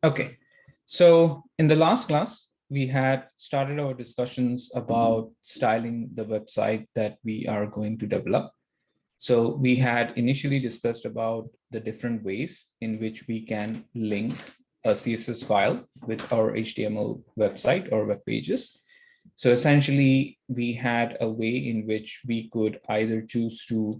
Okay, so in the last class, we had started our discussions about styling the website that we are going to develop. So we had initially discussed about the different ways in which we can link a CSS file with our HTML website or web pages. So essentially, we had a way in which we could either choose to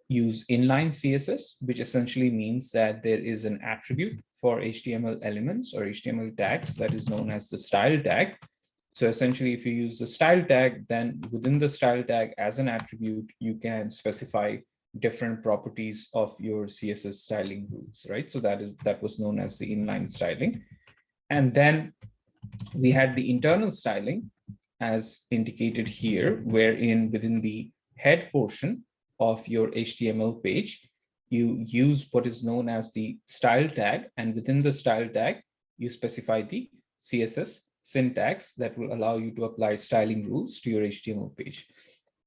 use inline CSS, which essentially means that there is an attribute for HTML elements or HTML tags that is known as the style tag. So essentially, if you use the style tag, then within the style tag as an attribute, you can specify different properties of your CSS styling rules, right? So that was known as the inline styling. And then we had the internal styling as indicated here, wherein within the head portion of your HTML page, you use what is known as the style tag. And within the style tag, you specify the CSS syntax that will allow you to apply styling rules to your HTML page.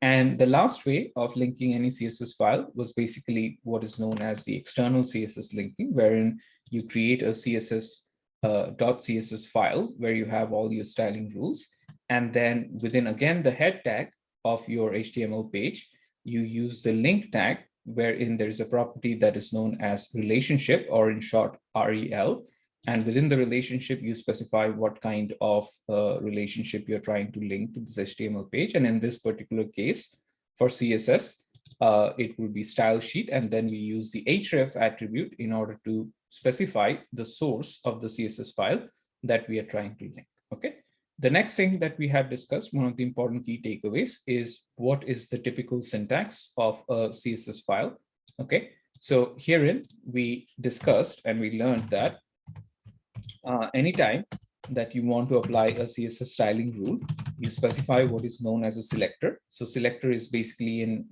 And the last way of linking any CSS file was basically what is known as the external CSS linking, wherein you create a .css file where you have all your styling rules. And then within, again, the head tag of your HTML page, you use the link tag wherein there is a property that is known as relationship, or in short, REL. And within the relationship, you specify what kind of relationship you're trying to link to this HTML page. And in this particular case, for CSS, it will be style sheet. And then we use the href attribute in order to specify the source of the CSS file that we are trying to link. Okay. The next thing that we have discussed, one of the important key takeaways, is what is the typical syntax of a CSS file. Okay. So herein we discussed and we learned that anytime that you want to apply a CSS styling rule, you specify what is known as a selector. So selector is basically in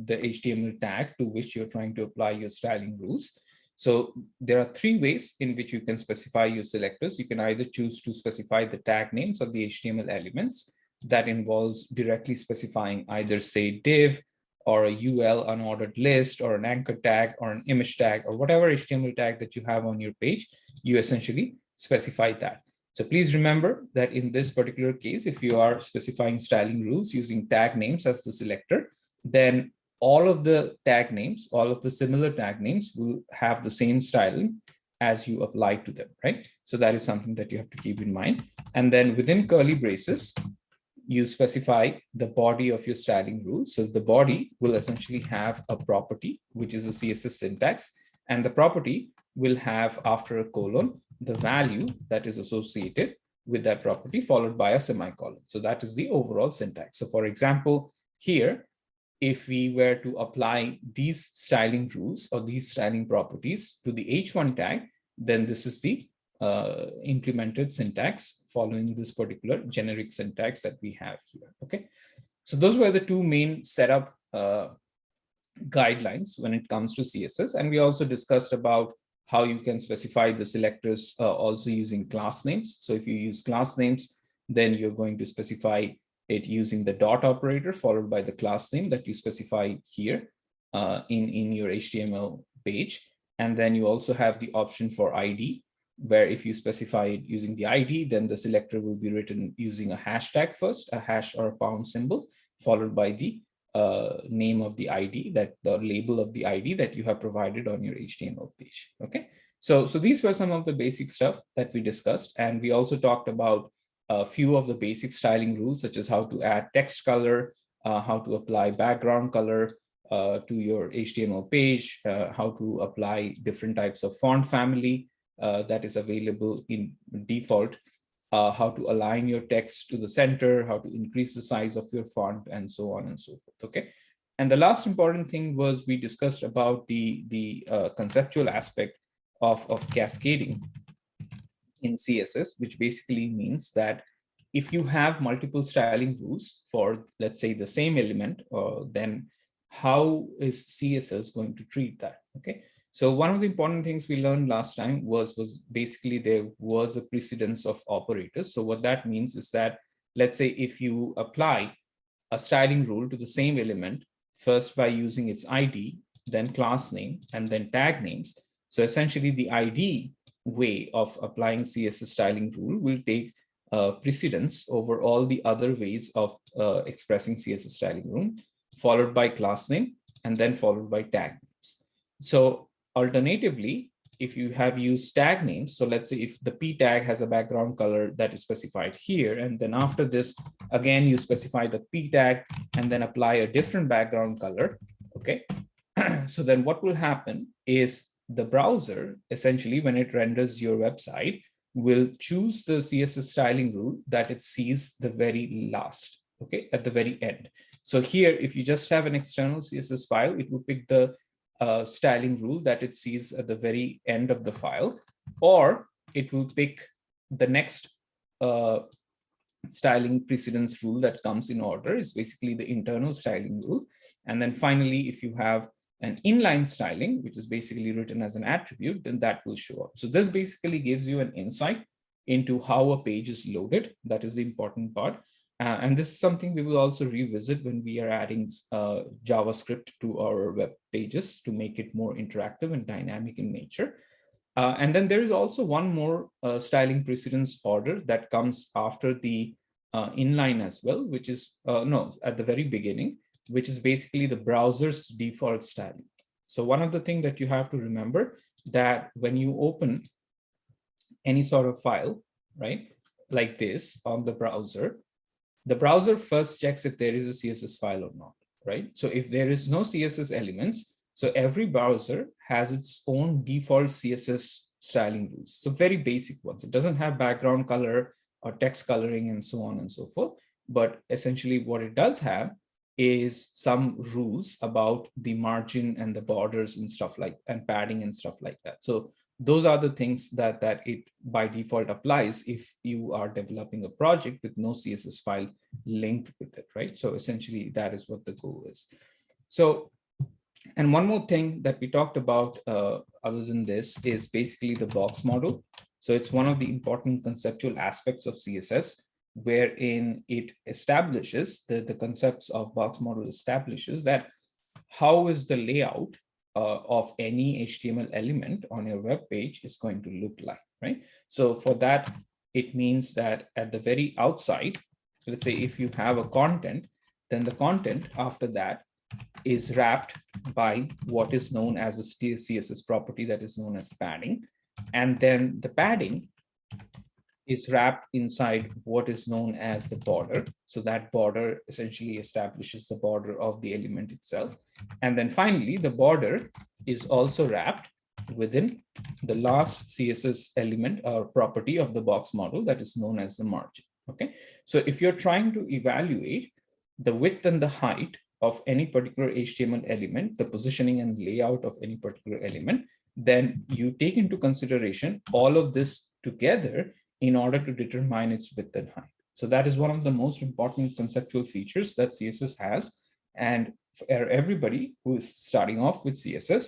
the HTML tag to which you're trying to apply your styling rules. So there are three ways in which you can specify your selectors. You can either choose to specify the tag names of the HTML elements. That involves directly specifying either, say, div or a UL unordered list or an anchor tag or an image tag or whatever HTML tag that you have on your page. You essentially specify that. So please remember that in this particular case, if you are specifying styling rules using tag names as the selector, then all of the tag names, all of the similar tag names will have the same styling as you apply to them, right? So that is something that you have to keep in mind. And then within curly braces, you specify the body of your styling rule. So the body will essentially have a property, which is a CSS syntax, and the property will have, after a colon, the value that is associated with that property, followed by a semicolon. So that is the overall syntax. So for example, here, if we were to apply these styling rules or these styling properties to the H1 tag, then this is the implemented syntax following this particular generic syntax that we have here. Okay, so those were the two main setup guidelines when it comes to CSS. And we also discussed about how you can specify the selectors also using class names. So if you use class names, then you're going to specify it using the dot operator followed by the class name that you specify here in your HTML page. And then you also have the option for ID, where if you specify it using the ID, then the selector will be written using a hashtag first, a hash or a pound symbol, followed by the name of the ID, that the label of the ID that you have provided on your HTML page. Okay, so these were some of the basic stuff that we discussed, and we also talked about a few of the basic styling rules, such as how to add text color, how to apply background color to your HTML page, how to apply different types of font family that is available in default, how to align your text to the center, how to increase the size of your font, and so on and so forth. Okay. And the last important thing was we discussed about the conceptual aspect of cascading in CSS, which basically means that if you have multiple styling rules for, let's say, the same element, then how is CSS going to treat that? Okay. So one of the important things we learned last time was basically there was a precedence of operators. So what that means is that, let's say if you apply a styling rule to the same element, first by using its ID, then class name, and then tag names. So essentially the ID way of applying CSS styling rule will take precedence over all the other ways of expressing CSS styling rule, followed by class name, and then followed by tag names. So alternatively, if you have used tag names, so let's say if the p tag has a background color that is specified here, and then after this, again, you specify the p tag and then apply a different background color, okay? So then what will happen is the browser, essentially, when it renders your website, will choose the CSS styling rule that it sees the very last, okay, at the very end. So here, if you just have an external CSS file, it will pick the styling rule that it sees at the very end of the file, or it will pick the next styling precedence rule that comes in order, is basically the internal styling rule. And then finally, if you have an inline styling, which is basically written as an attribute, then that will show up. So this basically gives you an insight into how a page is loaded. That is the important part. And this is something we will also revisit when we are adding JavaScript to our web pages to make it more interactive and dynamic in nature. And then there is also one more styling precedence order that comes after the inline as well, which is, no, at the very beginning, which is basically the browser's default styling. So one of the things that you have to remember that when you open any sort of file, right, like this on the browser first checks if there is a CSS file or not, right? So if there is no CSS elements, so every browser has its own default CSS styling rules. So very basic ones. It doesn't have background color or text coloring and so on and so forth. But essentially what it does have is some rules about the margin and the borders and stuff like, and padding and stuff like that. So those are the things that it by default applies if you are developing a project with no CSS file linked with it, right? So essentially that is what the goal is. So, and one more thing that we talked about other than this is basically the box model. So it's one of the important conceptual aspects of CSS, wherein it establishes the concepts of box model establishes that how is the layout of any HTML element on your web page is going to look like, right? So for that, it means that at the very outside, let's say if you have a content, then the content after that is wrapped by what is known as a CSS property that is known as padding. And then the padding is wrapped inside what is known as the border. So that border essentially establishes the border of the element itself. And then finally, the border is also wrapped within the last CSS element or property of the box model that is known as the margin. Okay, so if you're trying to evaluate the width and the height of any particular HTML element, the positioning and layout of any particular element, then you take into consideration all of this together in order to determine its width and height. So that is one of the most important conceptual features that CSS has. And for everybody who is starting off with CSS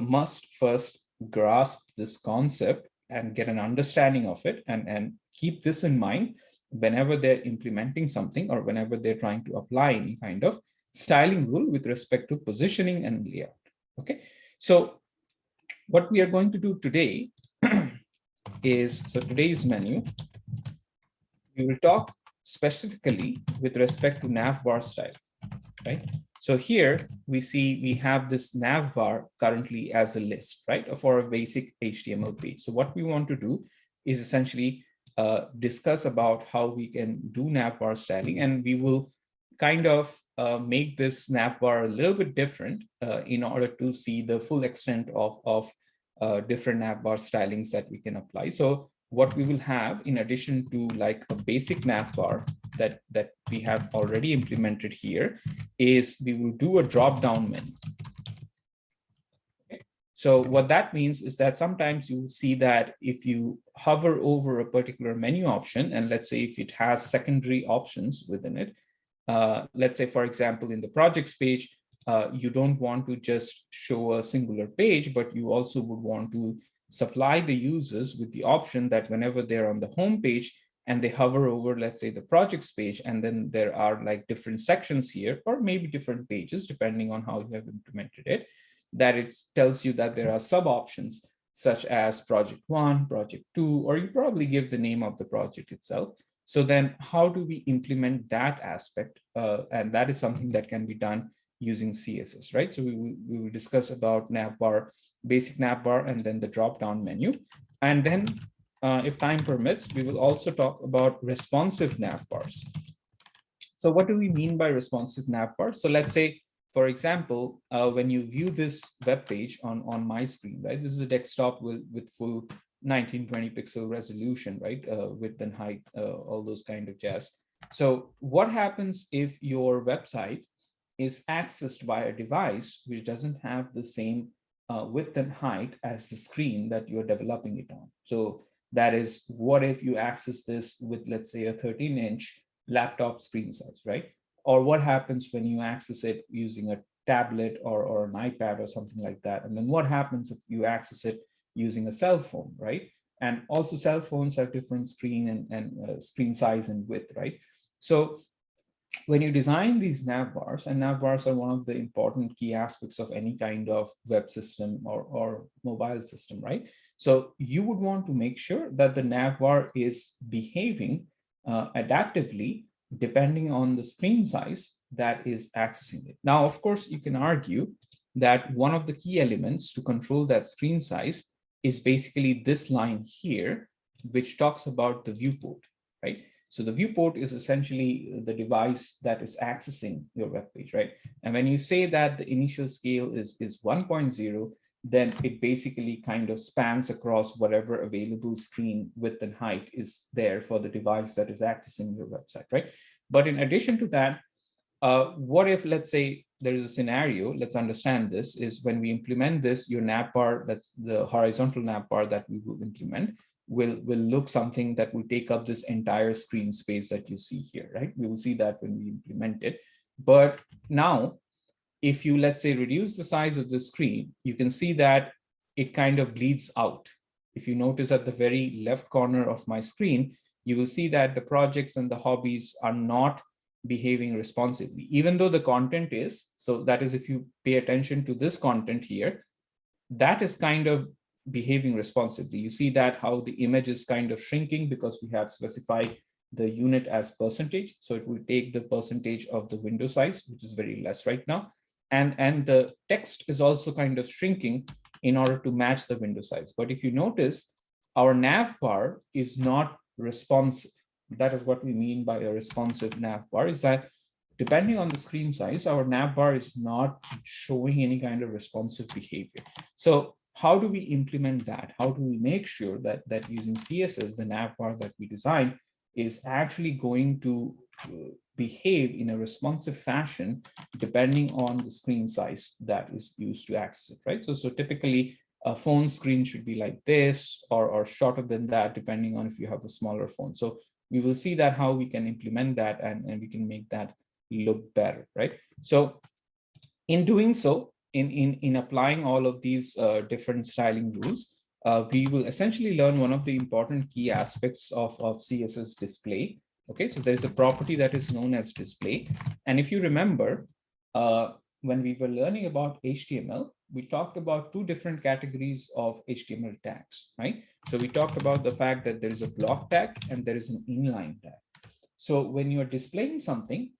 must first grasp this concept and get an understanding of it and keep this in mind whenever they're implementing something or whenever they're trying to apply any kind of styling rule with respect to positioning and layout. Okay, so what we are going to do today is, so today's menu, we will talk specifically with respect to navbar style, right? So here we see we have this navbar currently as a list, right, for a basic HTML page. So what we want to do is essentially discuss about how we can do navbar styling, and we will kind of make this navbar a little bit different in order to see the full extent of different navbar stylings that we can apply. So what we will have, in addition to like a basic navbar that we have already implemented here, is we will do a drop-down menu. Okay. So what that means is that sometimes you see that if you hover over a particular menu option, and let's say if it has secondary options within it, let's say, for example, in the projects page, you don't want to just show a singular page, but you also would want to supply the users with the option that whenever they're on the home page and they hover over, let's say, the projects page, and then there are like different sections here, or maybe different pages, depending on how you have implemented it, that it tells you that there are sub options such as project 1, project 2, or you probably give the name of the project itself. So then how do we implement that aspect? And that is something that can be done using CSS, right? So we will discuss about navbar, basic navbar, and then the drop-down menu. And then if time permits, we will also talk about responsive navbars. So what do we mean by responsive navbar? So let's say, for example, when you view this web page on my screen, right? This is a desktop with full 1920 pixel resolution, right? Width and height, all those kind of jazz. So what happens if your website is accessed by a device which doesn't have the same width and height as the screen that you're developing it on? So that is, what if you access this with, let's say, a 13-inch laptop screen size, right? Or what happens when you access it using a tablet or an iPad or something like that? And then what happens if you access it using a cell phone, right? And also cell phones have different screen and screen size and width, right? So when you design these navbars, and navbars are one of the important key aspects of any kind of web system or mobile system, right? So you would want to make sure that the navbar is behaving adaptively depending on the screen size that is accessing it. Now, of course, you can argue that one of the key elements to control that screen size is basically this line here, which talks about the viewport, right? So the viewport is essentially the device that is accessing your web page, right? And when you say that the initial scale is 1.0, then it basically kind of spans across whatever available screen width and height is there for the device that is accessing your website, right? But in addition to that, what if, let's say, there is a scenario, let's understand this, is when we implement this, your navbar, that's the horizontal navbar that we will implement, will look something that will take up this entire screen space that you see here, right? We will see that when we implement it. But now, if you, let's say, reduce the size of the screen, you can see that it kind of bleeds out. If you notice at the very left corner of my screen, you will see that the projects and the hobbies are not behaving responsively, even though the content is. So that is, if you pay attention to this content here, that is kind of behaving responsively. You see that how the image is kind of shrinking because we have specified the unit as percentage. So it will take the percentage of the window size, which is very less right now. And the text is also kind of shrinking in order to match the window size. But if you notice, our nav bar is not responsive. That is what we mean by a responsive nav bar, is that depending on the screen size, our nav bar is not showing any kind of responsive behavior. So how do we implement that? How do we make sure that using CSS, the nav bar that we design is actually going to behave in a responsive fashion depending on the screen size that is used to access it, right? So typically a phone screen should be like this or shorter than that, depending on if you have a smaller phone. So we will see that how we can implement that and we can make that look better, right? So in doing so, in applying all of these different styling rules, we will essentially learn one of the important key aspects of CSS display. Okay, so there's a property that is known as display. And if you remember, when we were learning about HTML, we talked about two different categories of HTML tags, right? So we talked about the fact that there is a block tag and there is an inline tag. So when you're displaying something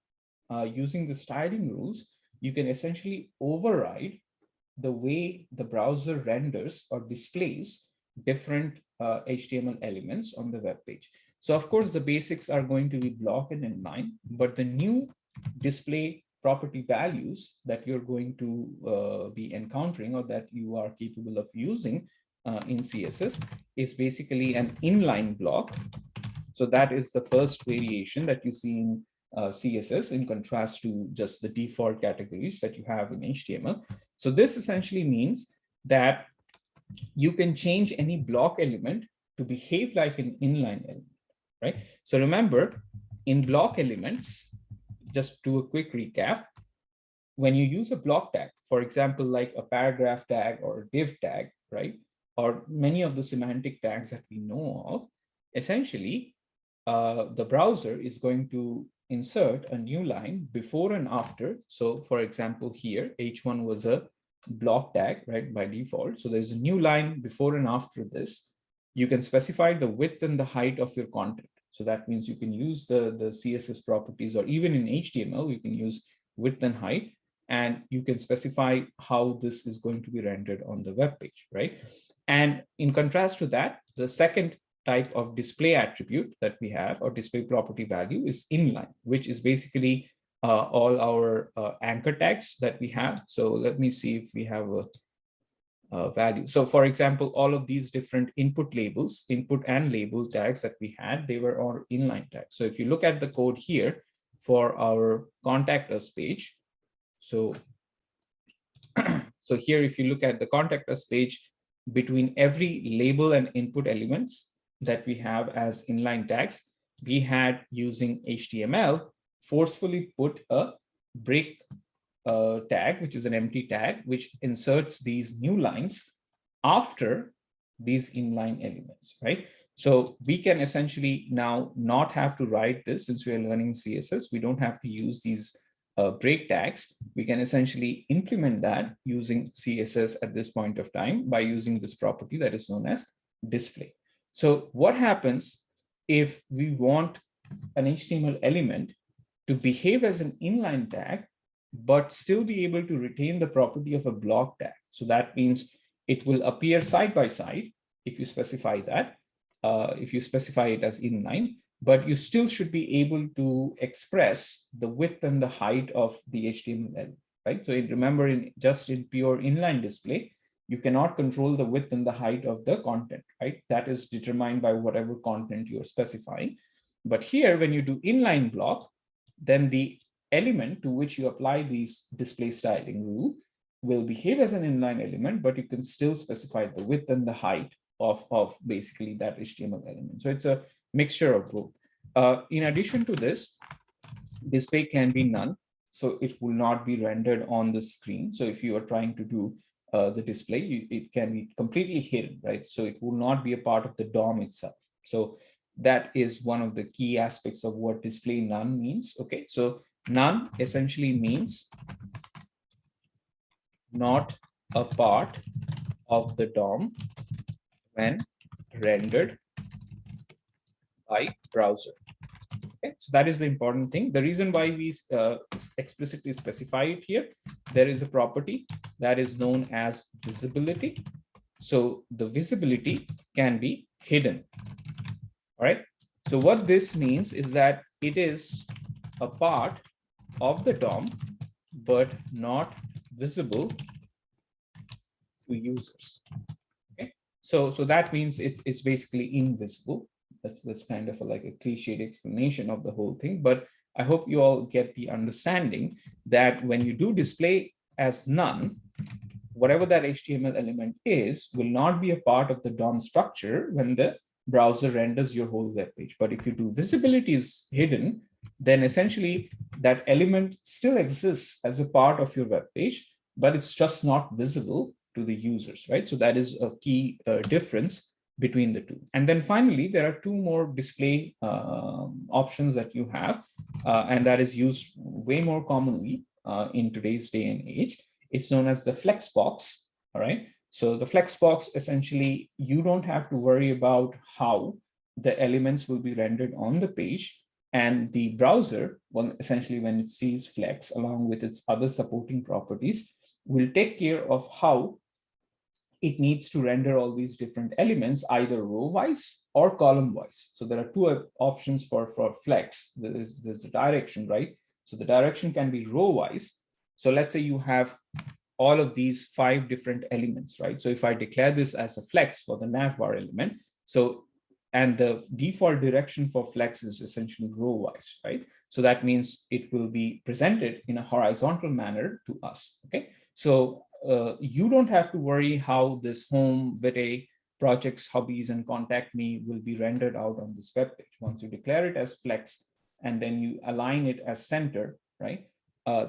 using the styling rules, you can essentially override the way the browser renders or displays different HTML elements on the web page. So of course, the basics are going to be block and inline, but the new display property values that you're going to be encountering or that you are capable of using in CSS is basically an inline block. So that is the first variation that you see in CSS in contrast to just the default categories that you have in HTML. So this essentially means that you can change any block element to behave like an inline element, right? So remember, in block elements, just do a quick recap. When you use a block tag, for example, like a paragraph tag or a div tag, right? Or many of the semantic tags that we know of, essentially, the browser is going to insert a new line before and after. So for example, here, H1 was a block tag, right, by default. So there's a new line before and after this. You can specify the width and the height of your content. So that means you can use the CSS properties, or even in HTML, you can use width and height, and you can specify how this is going to be rendered on the web page, right? And in contrast to that, the second type of display attribute that we have, or display property value, is inline, which is basically all our anchor tags that we have. So let me see if we have a value. So for example, all of these different input labels, input and label tags that we had, they were all inline tags. So if you look at the code here for our contact us page, so so here, if you look at the contact us page, between every label and input elements that we have as inline tags, we had, using HTML, forcefully put a break tag, which is an empty tag, which inserts these new lines after these inline elements, right? So we can essentially now not have to write this. Since we are learning CSS, we don't have to use these break tags. We can essentially implement that using CSS at this point of time by using this property that is known as display. So what happens if we want an HTML element to behave as an inline tag, but still be able to retain the property of a block tag? So that means it will appear side by side if you specify that, if you specify it as inline, but you still should be able to express the width and the height of the HTML element, right? So remember, just in pure inline display, you cannot control the width and the height of the content, right? That is determined by whatever content you're specifying. But here, when you do inline block, then the element to which you apply these display styling rule will behave as an inline element, but you can still specify the width and the height of basically that HTML element. So it's a mixture of both. In addition to this, display can be none, so it will not be rendered on the screen. So if you are trying to do the display, it can be completely hidden, right? So it will not be a part of the DOM itself. So that is one of the key aspects of what display none means. Okay, so none essentially means not a part of the DOM when rendered by browser. Okay, so that is the important thing. The reason why we explicitly specify it here, there is a property that is known as visibility. So the visibility can be hidden. All right. So what this means is that it is a part of the DOM, but not visible to users. Okay. So that means it's basically invisible. That's kind of like a cliched explanation of the whole thing, but I hope you all get the understanding that when you do display as none, whatever that HTML element is will not be a part of the DOM structure when the browser renders your whole web page. But if you do visibility is hidden, then essentially that element still exists as a part of your web page, but it's just not visible to the users, right? So that is a key difference between the two. And then finally, there are two more display options that you have, and that is used way more commonly in today's day and age. It's known as the flex box. All right. So the flex box, essentially, you don't have to worry about how the elements will be rendered on the page. And the browser, well, essentially, when it sees flex along with its other supporting properties, will take care of how it needs to render all these different elements, either row-wise or column-wise. So there are two options for flex. There's the direction, right? So the direction can be row-wise. So let's say you have all of these 5 different elements, right? So if I declare this as a flex for the navbar element, so, and the default direction for flex is essentially row-wise, right? So that means it will be presented in a horizontal manner to us, okay? So you don't have to worry how this home, vitae, projects, hobbies, and contact me will be rendered out on this web page. Once you declare it as flex and then you align it as center, right?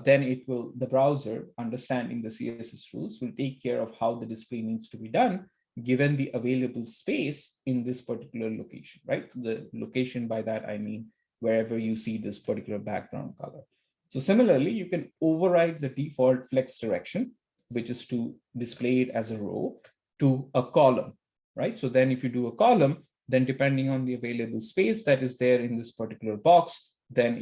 Then it will, the browser, understanding the CSS rules, will take care of how the display needs to be done given the available space in this particular location, right? The location, by that I mean wherever you see this particular background color. So similarly, you can override the default flex direction which is to display it as a row, to a column, right? So then if you do a column, then depending on the available space that is there in this particular box, then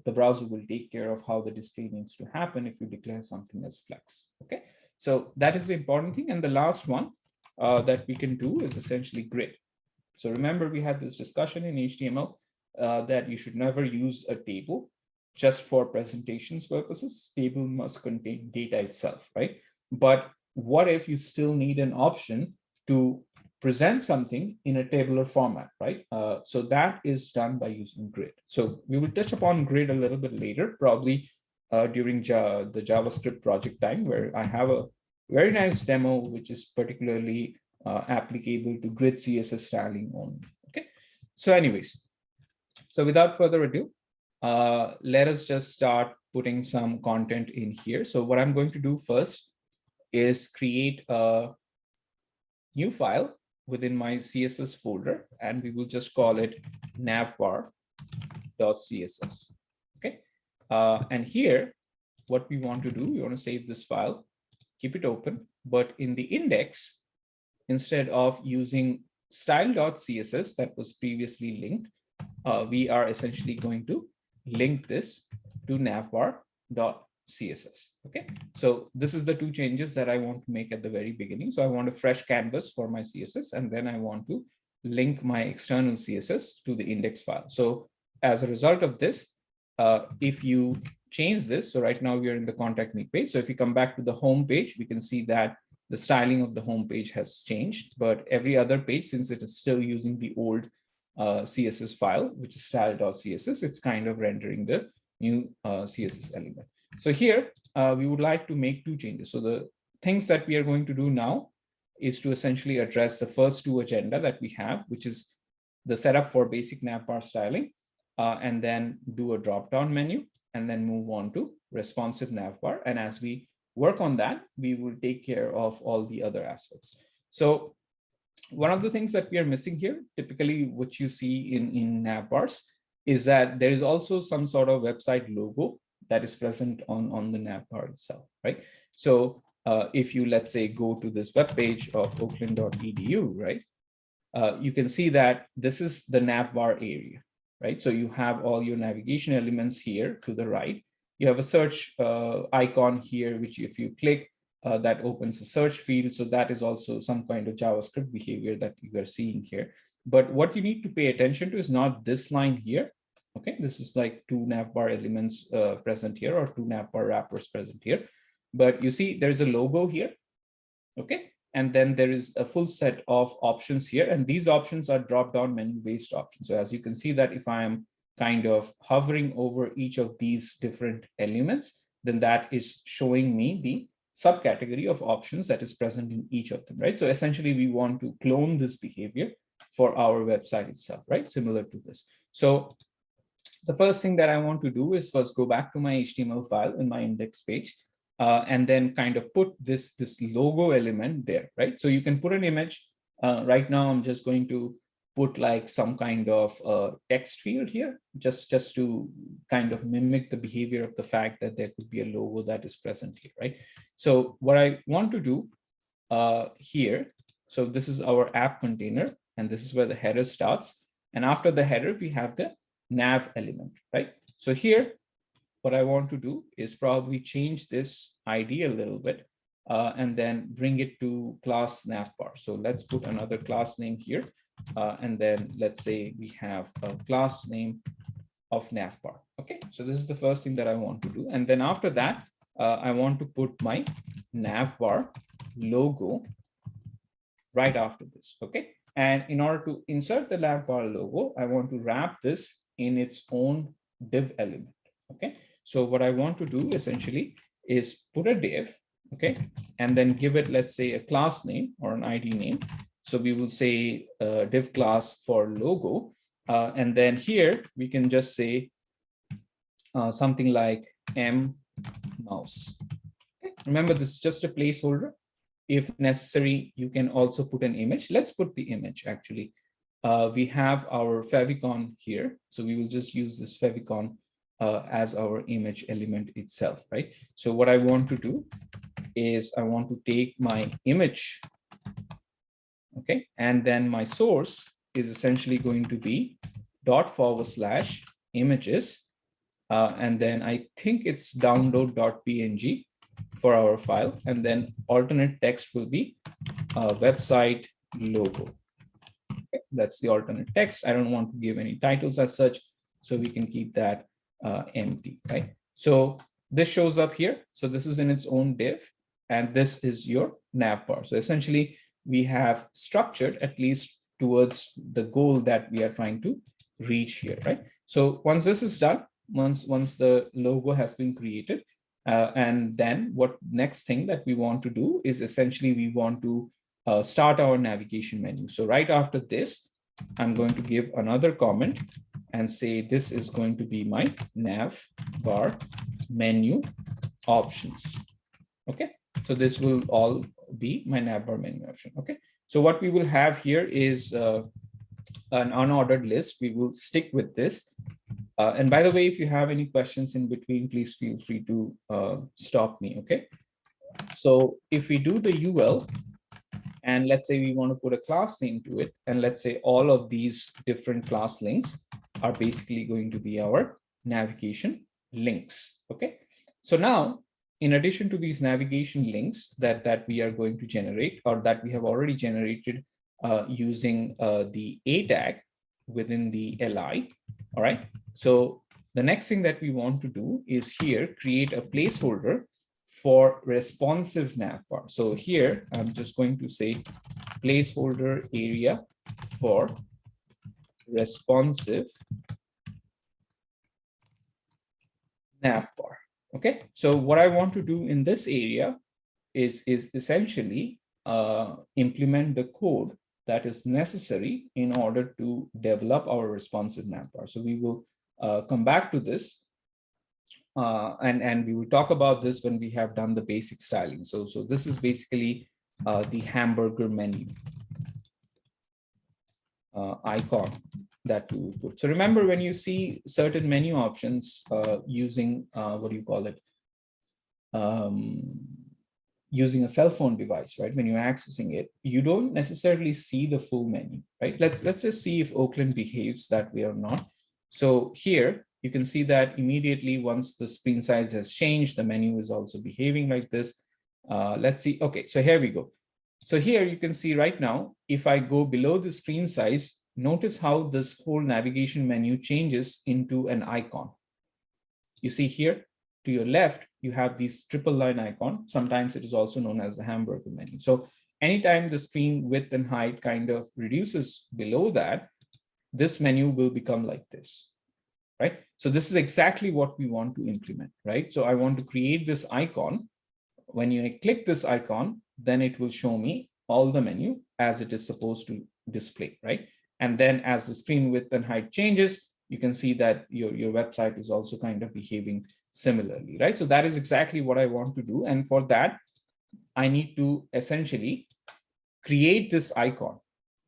the browser will take care of how the display needs to happen if you declare something as flex, okay? So that is the important thing. And the last one that we can do is essentially grid. So remember, we had this discussion in HTML that you should never use a table just for presentations purposes. Table must contain data itself, right? But what if you still need an option to present something in a tabular format, right? So that is done by using grid. So we will touch upon grid a little bit later, probably during the JavaScript project time, where I have a very nice demo, which is particularly applicable to grid CSS styling only, okay? So anyways, so without further ado, let us just start putting some content in here. So what I'm going to do first is create a new file within my CSS folder, and we will just call it navbar.css, okay? And here, what we want to do, we want to save this file, keep it open, but in the index, instead of using style.css that was previously linked, we are essentially going to link this to navbar.css, okay? So this is the two changes that I want to make at the very beginning. So I want a fresh canvas for my CSS, and then I want to link my external CSS to the index file. So as a result of this, if you change this, so right now we are in the contact me page. So if you come back to the home page, we can see that the styling of the home page has changed, but every other page, since it is still using the old CSS file, which is style.css, it's kind of rendering the new CSS element. So here, we would like to make two changes. So the things that we are going to do now is to essentially address the first two agenda that we have, which is the setup for basic navbar styling, and then do a drop-down menu, and then move on to responsive navbar. And as we work on that, we will take care of all the other aspects. So one of the things that we are missing here, typically what you see in navbars, is that there is also some sort of website logo that is present on the navbar itself, right? So if you, let's say, go to this web page of oakland.edu, right? You can see that this is the navbar area, right? So you have all your navigation elements here to the right. You have a search icon here, which if you click, that opens a search field. So that is also some kind of JavaScript behavior that you are seeing here. But what you need to pay attention to is not this line here. Okay, this is like two navbar elements present here, or two navbar wrappers present here. But you see there's a logo here. Okay, and then there is a full set of options here. And these options are drop-down menu-based options. So as you can see that if I am kind of hovering over each of these different elements, then that is showing me the subcategory of options that is present in each of them, right? So essentially we want to clone this behavior for our website itself, right? Similar to this. So the first thing that I want to do is first go back to my HTML file in my index page, and then kind of put this logo element there, right? So you can put an image. Right now, I'm just going to put like some kind of text field here, just to kind of mimic the behavior of the fact that there could be a logo that is present here, right? So what I want to do here, so this is our app container, and this is where the header starts. And after the header, we have the nav element, right? So here, what I want to do is probably change this ID a little bit, and then bring it to class navbar. So let's put another class name here. And then let's say we have a class name of navbar. Okay, so this is the first thing that I want to do. And then after that, I want to put my navbar logo right after this. Okay, and in order to insert the navbar logo, I want to wrap this in its own div element. Okay, so what I want to do essentially is put a div, okay, and then give it, let's say, a class name or an ID name. So we will say div class for logo. And then here we can just say something like m mouse. Okay. Remember, this is just a placeholder. If necessary, you can also put an image. Let's put the image actually. We have our favicon here. So we will just use this favicon as our image element itself, right? So what I want to do is I want to take my image, okay, and then my source is essentially going to be /images, and then I think it's download.png for our file, and then alternate text will be website logo. Okay, that's the alternate text. I don't want to give any titles as such, so we can keep that empty, right? So this shows up here. So this is in its own div, and this is your nav bar. So essentially, we have structured at least towards the goal that we are trying to reach here, right? So once this is done, once the logo has been created, and then what next thing that we want to do is essentially we want to start our navigation menu. So right after this, I'm going to give another comment and say this is going to be my nav bar menu options. Okay, so this will all be my nav bar menu option. Okay, so what we will have here is an unordered list. We will stick with this. And by the way, if you have any questions in between, please feel free to stop me. Okay, so if we do the UL, and let's say we want to put a class name to it, and let's say all of these different class links are basically going to be our navigation links. Okay, so now in addition to these navigation links that we are going to generate, or that we have already generated using the A tag within the LI, all right? So the next thing that we want to do is here create a placeholder for responsive nav bar. So here I'm just going to say placeholder area for responsive nav bar. Okay, so what I want to do in this area is essentially implement the code that is necessary in order to develop our responsive nav bar. So we will come back to this. And we will talk about this when we have done the basic styling. So this is basically the hamburger menu icon that we will put. So remember, when you see certain menu options using, what do you call it? Using a cell phone device, right? When you're accessing it, you don't necessarily see the full menu, right? Let's just see if Oakland behaves that way or not. So here, you can see that immediately once the screen size has changed, the menu is also behaving like this. Let's see. Okay, so here we go. So here you can see right now, if I go below the screen size, notice how this whole navigation menu changes into an icon. You see here to your left, you have these triple line icon. Sometimes it is also known as the hamburger menu. So anytime the screen width and height kind of reduces below that, this menu will become like this. Right? So this is exactly what we want to implement, right? So I want to create this icon. When you click this icon, then it will show me all the menu as it is supposed to display, right? And then as the screen width and height changes, you can see that your website is also kind of behaving similarly, right? So that is exactly what I want to do. And for that, I need to essentially create this icon.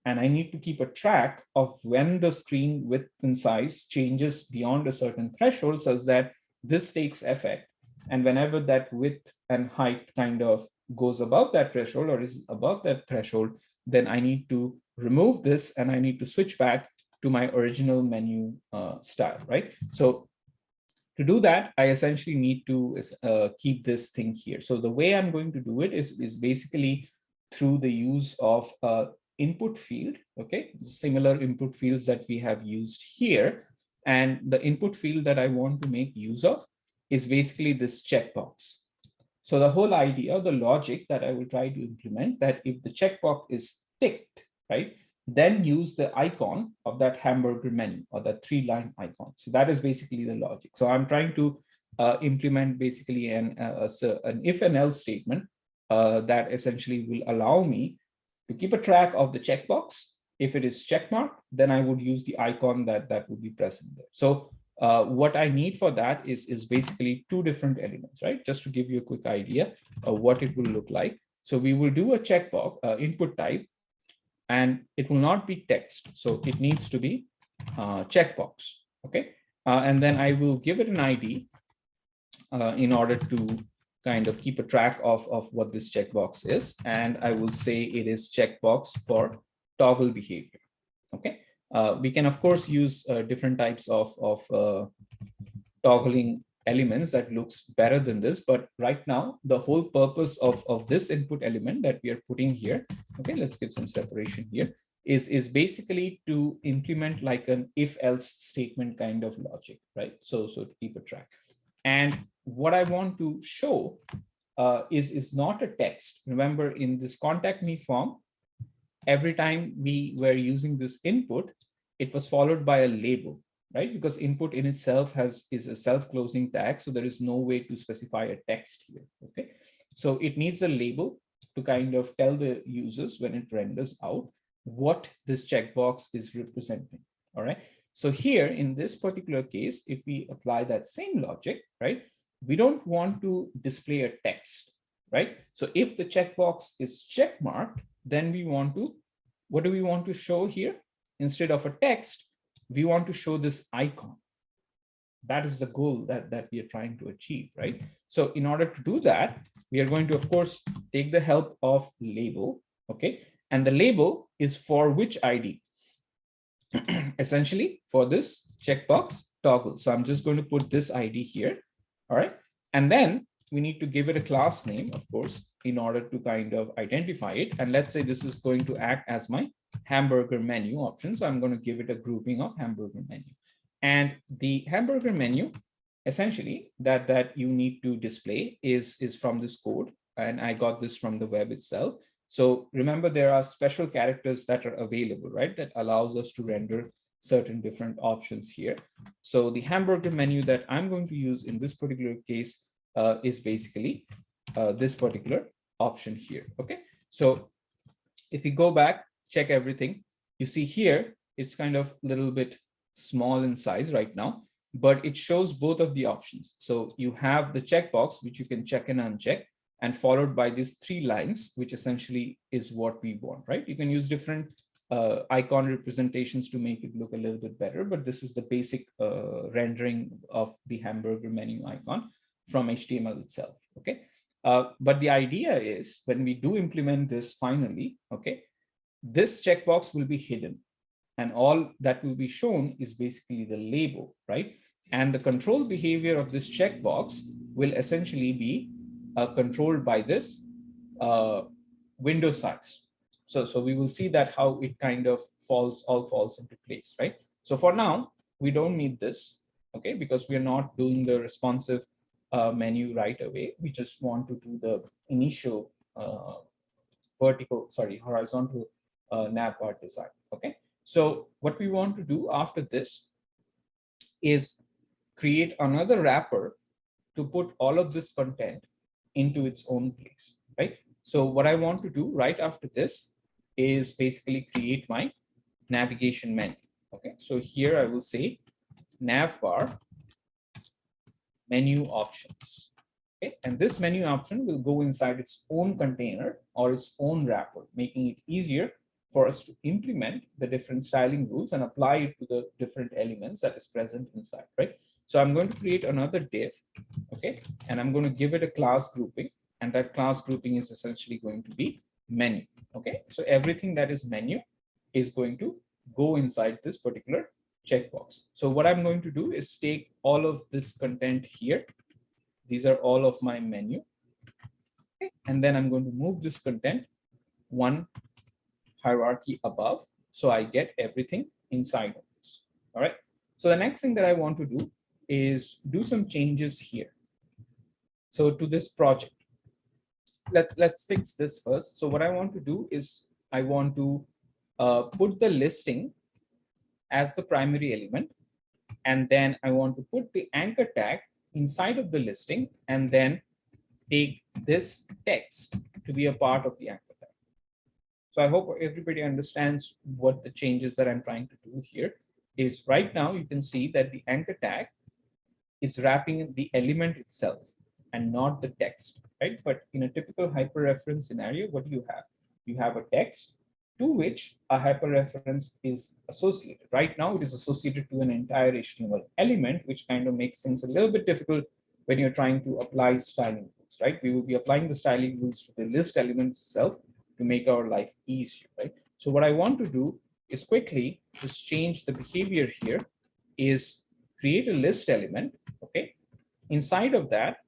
And I need to keep a track of when the screen width and size changes beyond a certain threshold, such that this takes effect. And whenever that width and height kind of goes above that threshold or is above that threshold, then I need to remove this and I need to switch back to my original menu style, right? So to do that, I essentially need to keep this thing here. So the way I'm going to do it is basically through the use of input field, okay? Similar input fields that we have used here. And the input field that I want to make use of is basically this checkbox. So the whole idea, the logic that I will try to implement, that if the checkbox is ticked, right, then use the icon of that hamburger menu or that 3-line icon. So that is basically the logic. So I'm trying to implement basically an if and else statement that essentially will allow me to keep a track of the checkbox. If it is checkmarked, then I would use the icon that would be present there. So what I need for that is basically 2 different elements, right? Just to give you a quick idea of what it will look like. So we will do a checkbox input type, and it will not be text. So it needs to be checkbox, okay? And then I will give it an ID in order to kind of keep a track of what this checkbox is. And I will say it is checkbox for toggle behavior. Okay. We can, of course, use different types of toggling elements that looks better than this. But right now, the whole purpose of this input element that we are putting here, okay, let's give some separation here, is basically to implement like an if-else statement kind of logic, right? So to keep a track. And what I want to show is not a text. Remember, in this contact me form, every time we were using this input, it was followed by a label, right? Because input in itself is a self-closing tag, so there is no way to specify a text here, okay? So it needs a label to kind of tell the users when it renders out what this checkbox is representing, all right? So here in this particular case, if we apply that same logic, right, we don't want to display a text, right? So if the checkbox is check marked, then we want to, what do we want to show here? Instead of a text, we want to show this icon. That is the goal that we are trying to achieve, right? So in order to do that, we are going to, of course, take the help of label, okay? And the label is for which ID? Essentially for this checkbox toggle. So I'm just going to put this ID here, all right? And then we need to give it a class name, of course, in order to kind of identify it. And let's say this is going to act as my hamburger menu option. So I'm going to give it a grouping of hamburger menu. And the hamburger menu, essentially, that you need to display is from this code. And I got this from the web itself. So remember, there are special characters that are available, right? That allows us to render certain different options here. So the hamburger menu that I'm going to use in this particular case is basically this particular option here, okay? So if you go back, check everything, you see here, it's kind of a little bit small in size right now, but it shows both of the options. So you have the checkbox, which you can check and uncheck, and followed by these 3 lines, which essentially is what we want, right? You can use different icon representations to make it look a little bit better, but this is the basic rendering of the hamburger menu icon from HTML itself, okay? But the idea is when we do implement this finally, okay, this checkbox will be hidden and all that will be shown is basically the label, right? And the control behavior of this checkbox will essentially be controlled by this window size. So we will see that how it kind of all falls into place, right? So for now, we don't need this, okay, because we are not doing the responsive menu right away. We just want to do the initial horizontal nav bar design, okay? So what we want to do after this is create another wrapper to put all of this content into its own place, right? So what I want to do right after this is basically create my navigation menu, okay? So here I will say nav bar menu options, okay? And this menu option will go inside its own container or its own wrapper, making it easier for us to implement the different styling rules and apply it to the different elements that is present inside, right? So I'm going to create another div, okay? And I'm going to give it a class grouping, and that class grouping is essentially going to be menu, okay? So everything that is menu is going to go inside this particular checkbox. So what I'm going to do is take all of this content here. These are all of my menu, okay? And then I'm going to move this content one hierarchy above, so I get everything inside of this, all right? So the next thing that I want to do is do some changes here. So to this project, let's fix this first. So what I want to do is I want to put the listing as the primary element, and then I want to put the anchor tag inside of the listing, and then take this text to be a part of the anchor tag. So I hope everybody understands what the changes that I'm trying to do here is. Right now you can see that the anchor tag is wrapping the element itself and not the text, right? But in a typical hyperreference scenario, what do you have? You have a text to which a hyperreference is associated. Right now, it is associated to an entire HTML element, which kind of makes things a little bit difficult when you're trying to apply styling rules, right? We will be applying the styling rules to the list element itself to make our life easier, right? So what I want to do is quickly just change the behavior here, is create a list element, okay? Inside of that,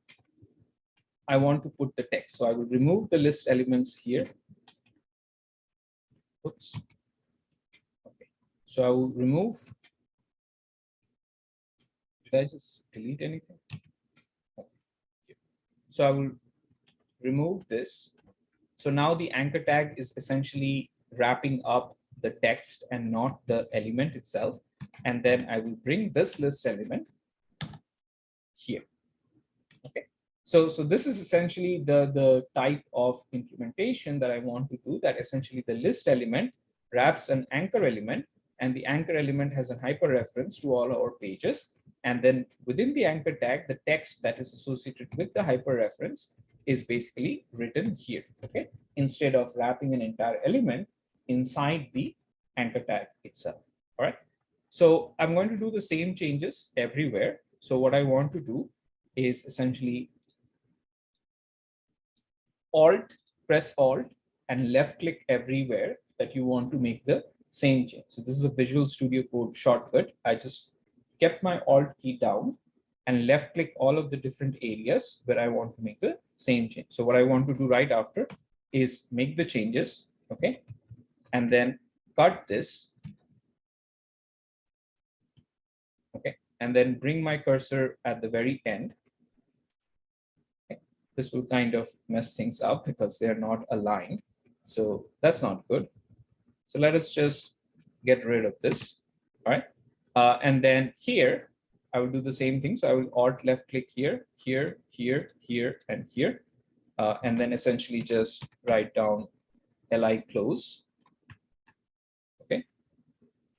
I want to put the text. So I will remove the list elements here. Oops. Okay. So I will remove. Did I just delete anything? Okay. So I will remove this. So now the anchor tag is essentially wrapping up the text and not the element itself. And then I will bring this list element here. Okay. So this is essentially the type of implementation that I want to do, that essentially the list element wraps an anchor element, and the anchor element has a hyperreference to all our pages. And then within the anchor tag, the text that is associated with the hyperreference is basically written here, okay? Instead of wrapping an entire element inside the anchor tag itself, all right? So I'm going to do the same changes everywhere. So what I want to do is essentially press Alt and left click everywhere that you want to make the same change. So this is a Visual Studio Code shortcut. I just kept my Alt key down and left click all of the different areas where I want to make the same change. So what I want to do right after is make the changes, okay? And then cut this, okay? And then bring my cursor at the very end. This will kind of mess things up because they're not aligned. So that's not good. So let us just get rid of this, all right? And then here, I will do the same thing. So I will Alt left click here, here, here, here, and here. And then essentially just write down li close, okay?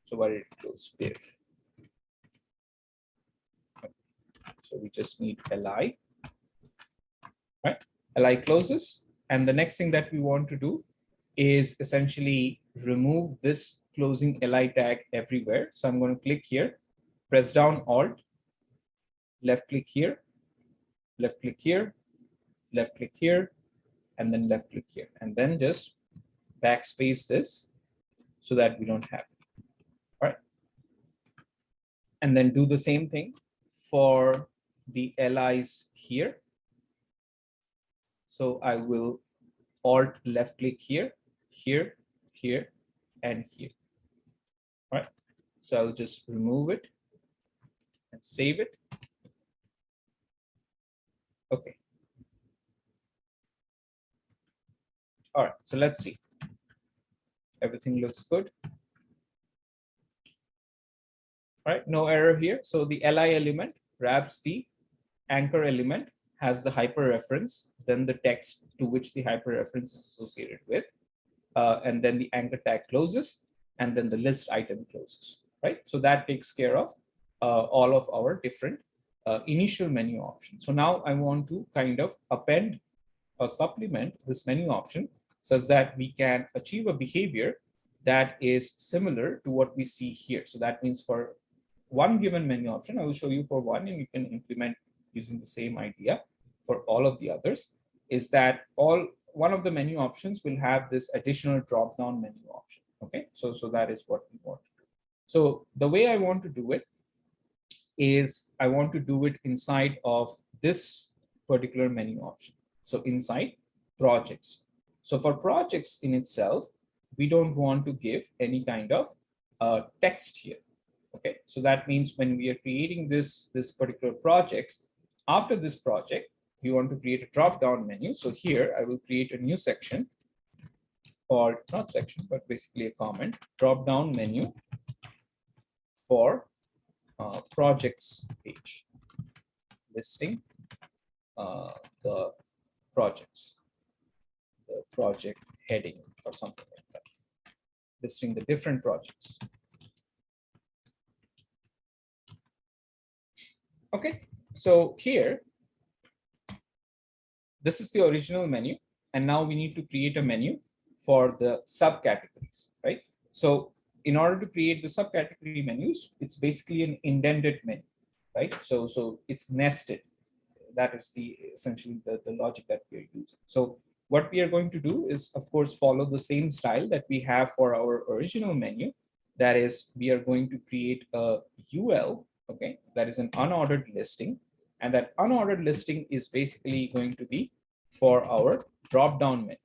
So why did it close? Div. Okay. So we just need li. Right? Li closes. And the next thing that we want to do is essentially remove this closing li tag everywhere. So I'm going to click here, press down Alt, left click here, left click here, left click here, and then left click here. And then just backspace this so that we don't have it. All right. And then do the same thing for the li's here. So I will Alt left click here, here, here, and here. All right. So I'll just remove it and save it. Okay. All right. So let's see. Everything looks good. All right. No error here. So the li element wraps the anchor element, has the hyperreference, then the text to which the hyperreference is associated with, and then the anchor tag closes, and then the list item closes, right? So that takes care of all of our different initial menu options. So now I want to kind of append or supplement this menu option such that we can achieve a behavior that is similar to what we see here. So that means for one given menu option, I will show you for one, and you can implement using the same idea for all of the others, is that one of the menu options will have this additional drop-down menu option. Okay, so that is what we want to do. So the way I want to do it is I want to do it inside of this particular menu option. So inside projects. So for projects in itself, we don't want to give any kind of text here. Okay, so that means when we are creating this particular projects, after this project, we want to create a drop-down menu. So here I will create a new section, or not section, but basically a comment, drop-down menu for projects page, listing the projects, the project heading or something like that, listing the different projects. Okay, so here, this is the original menu, and now we need to create a menu for the subcategories, right? So in order to create the subcategory menus, it's basically an indented menu, right? So it's nested. That is essentially the logic that we're using. So what we are going to do is, of course, follow the same style that we have for our original menu. That is, we are going to create a UL, okay, that is an unordered listing. And that unordered listing is basically going to be for our drop-down menu,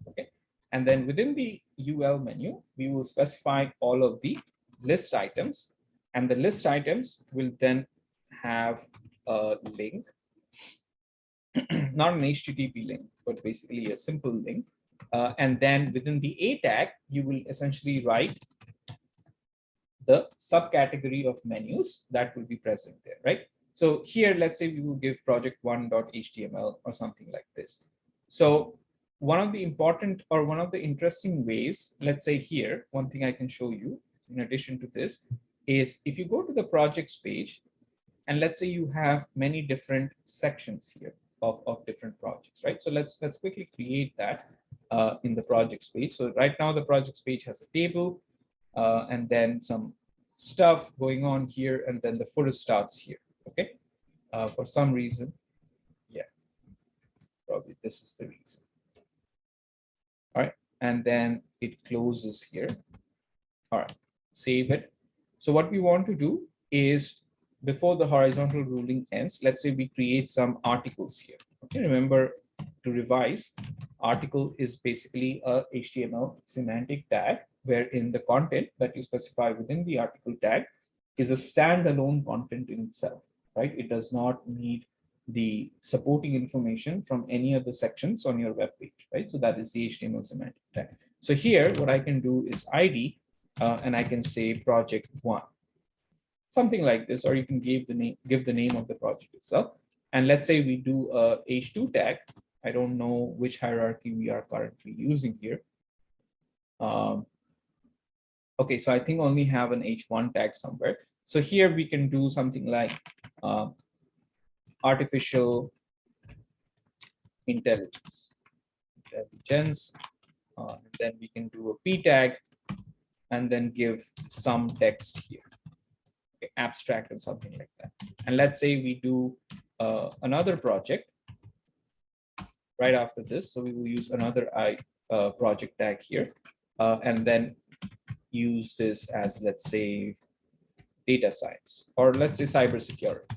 okay. And then within the UL menu, we will specify all of the list items, and the list items will then have a link, not an HTTP link, but basically a simple link. And then within the A tag, you will essentially write the subcategory of menus that will be present there, right? So here, let's say we will give project1.html or something like this. So one of the important or one of the interesting ways, let's say here, one thing I can show you in addition to this is if you go to the projects page, and let's say you have many different sections here of different projects, right? So let's quickly create that in the projects page. So right now the projects page has a table and then some stuff going on here, and then the footer starts here, okay? For some reason, yeah, probably this is the reason. All right, and then it closes here. All right, save it. So what we want to do is, before the horizontal ruling ends, let's say we create some articles here. Okay, remember to revise, article is basically a HTML semantic tag, wherein the content that you specify within the article tag is a standalone content in itself, right? It does not need the supporting information from any of the sections on your web page, right? So that is the HTML semantic tag. So here, what I can do is ID, and I can say project 1. Something like this, or you can give the name of the project itself. And let's say we do a H2 tag. I don't know which hierarchy we are currently using here. Okay, so I think only have an H1 tag somewhere. So here we can do something like artificial intelligence. Then we can do a P tag and then give some text here. Abstract or something like that. And let's say we do another project right after this. So we will use another project tag here, and then use this as, let's say, data science, or let's say cybersecurity.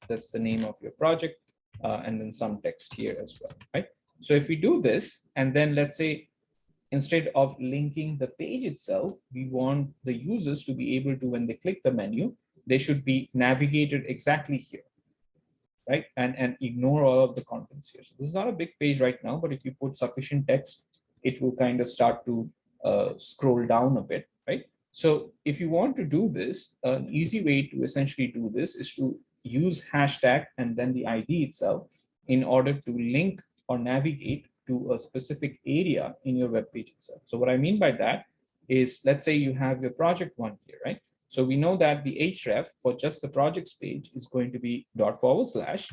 That's the name of your project, and then some text here as well, right? So if we do this, and then let's say, instead of linking the page itself, we want the users to be able to, when they click the menu, they should be navigated exactly here, right? And ignore all of the contents here. So this is not a big page right now, but if you put sufficient text, it will kind of start to scroll down a bit, right? So if you want to do this, an easy way to essentially do this is to use hashtag and then the ID itself in order to link or navigate to a specific area in your web page itself. So what I mean by that is, let's say you have your project 1 here, right? So we know that the href for just the projects page is going to be /,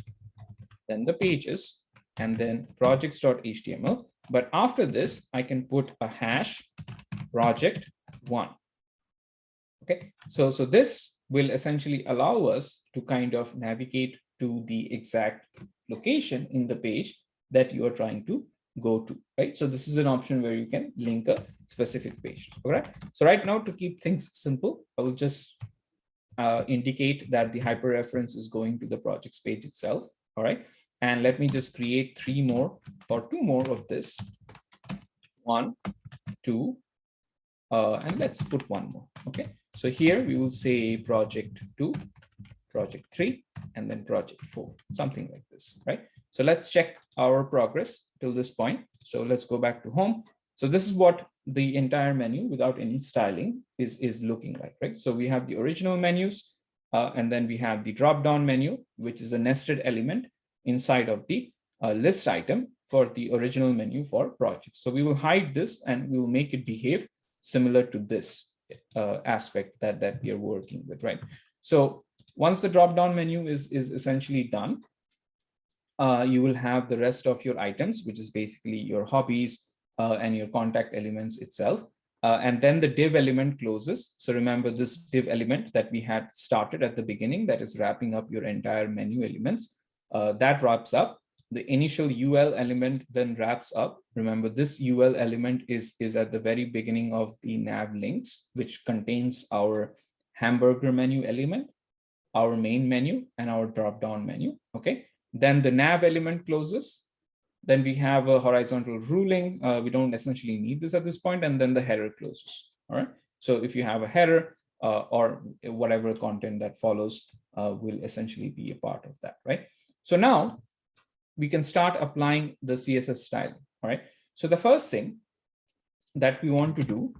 then the pages, and then projects.html. But after this, I can put a hash project 1. Okay, so this will essentially allow us to kind of navigate to the exact location in the page that you are trying to go to, right? So this is an option where you can link a specific page. All right. So right now, to keep things simple, I will just indicate that the hyperreference is going to the projects page itself. All right. And let me just create 3 more or 2 more of this. 1, 2, and let's put 1 more. Okay. So here we will say project 2, project 3, and then project 4, something like this, right? So let's check our progress till this point. So let's go back to home. So this is what the entire menu without any styling is looking like, right? So we have the original menus, and then we have the drop-down menu, which is a nested element inside of the list item for the original menu for projects. So we will hide this and we will make it behave similar to this aspect that we are working with, right? So once the drop-down menu is essentially done, you will have the rest of your items, which is basically your hobbies and your contact elements itself. And then the div element closes. So remember this div element that we had started at the beginning, that is wrapping up your entire menu elements. That wraps up. The initial UL element then wraps up. Remember this UL element is at the very beginning of the nav links, which contains our hamburger menu element, our main menu, and our drop-down menu. Okay. Then the nav element closes. Then we have a horizontal ruling. We don't essentially need this at this point. And then the header closes. All right. So if you have a header or whatever content that follows will essentially be a part of that. Right. So now we can start applying the CSS styling. All right. So the first thing that we want to do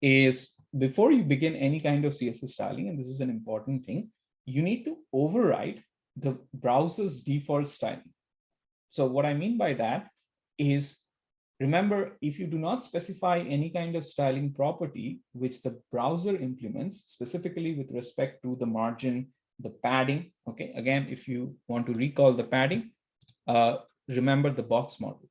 is, before you begin any kind of CSS styling, and this is an important thing, you need to override the browser's default styling. So what I mean by that is, remember, if you do not specify any kind of styling property which the browser implements, specifically with respect to the margin, the padding, okay, again, if you want to recall the padding, remember the box model,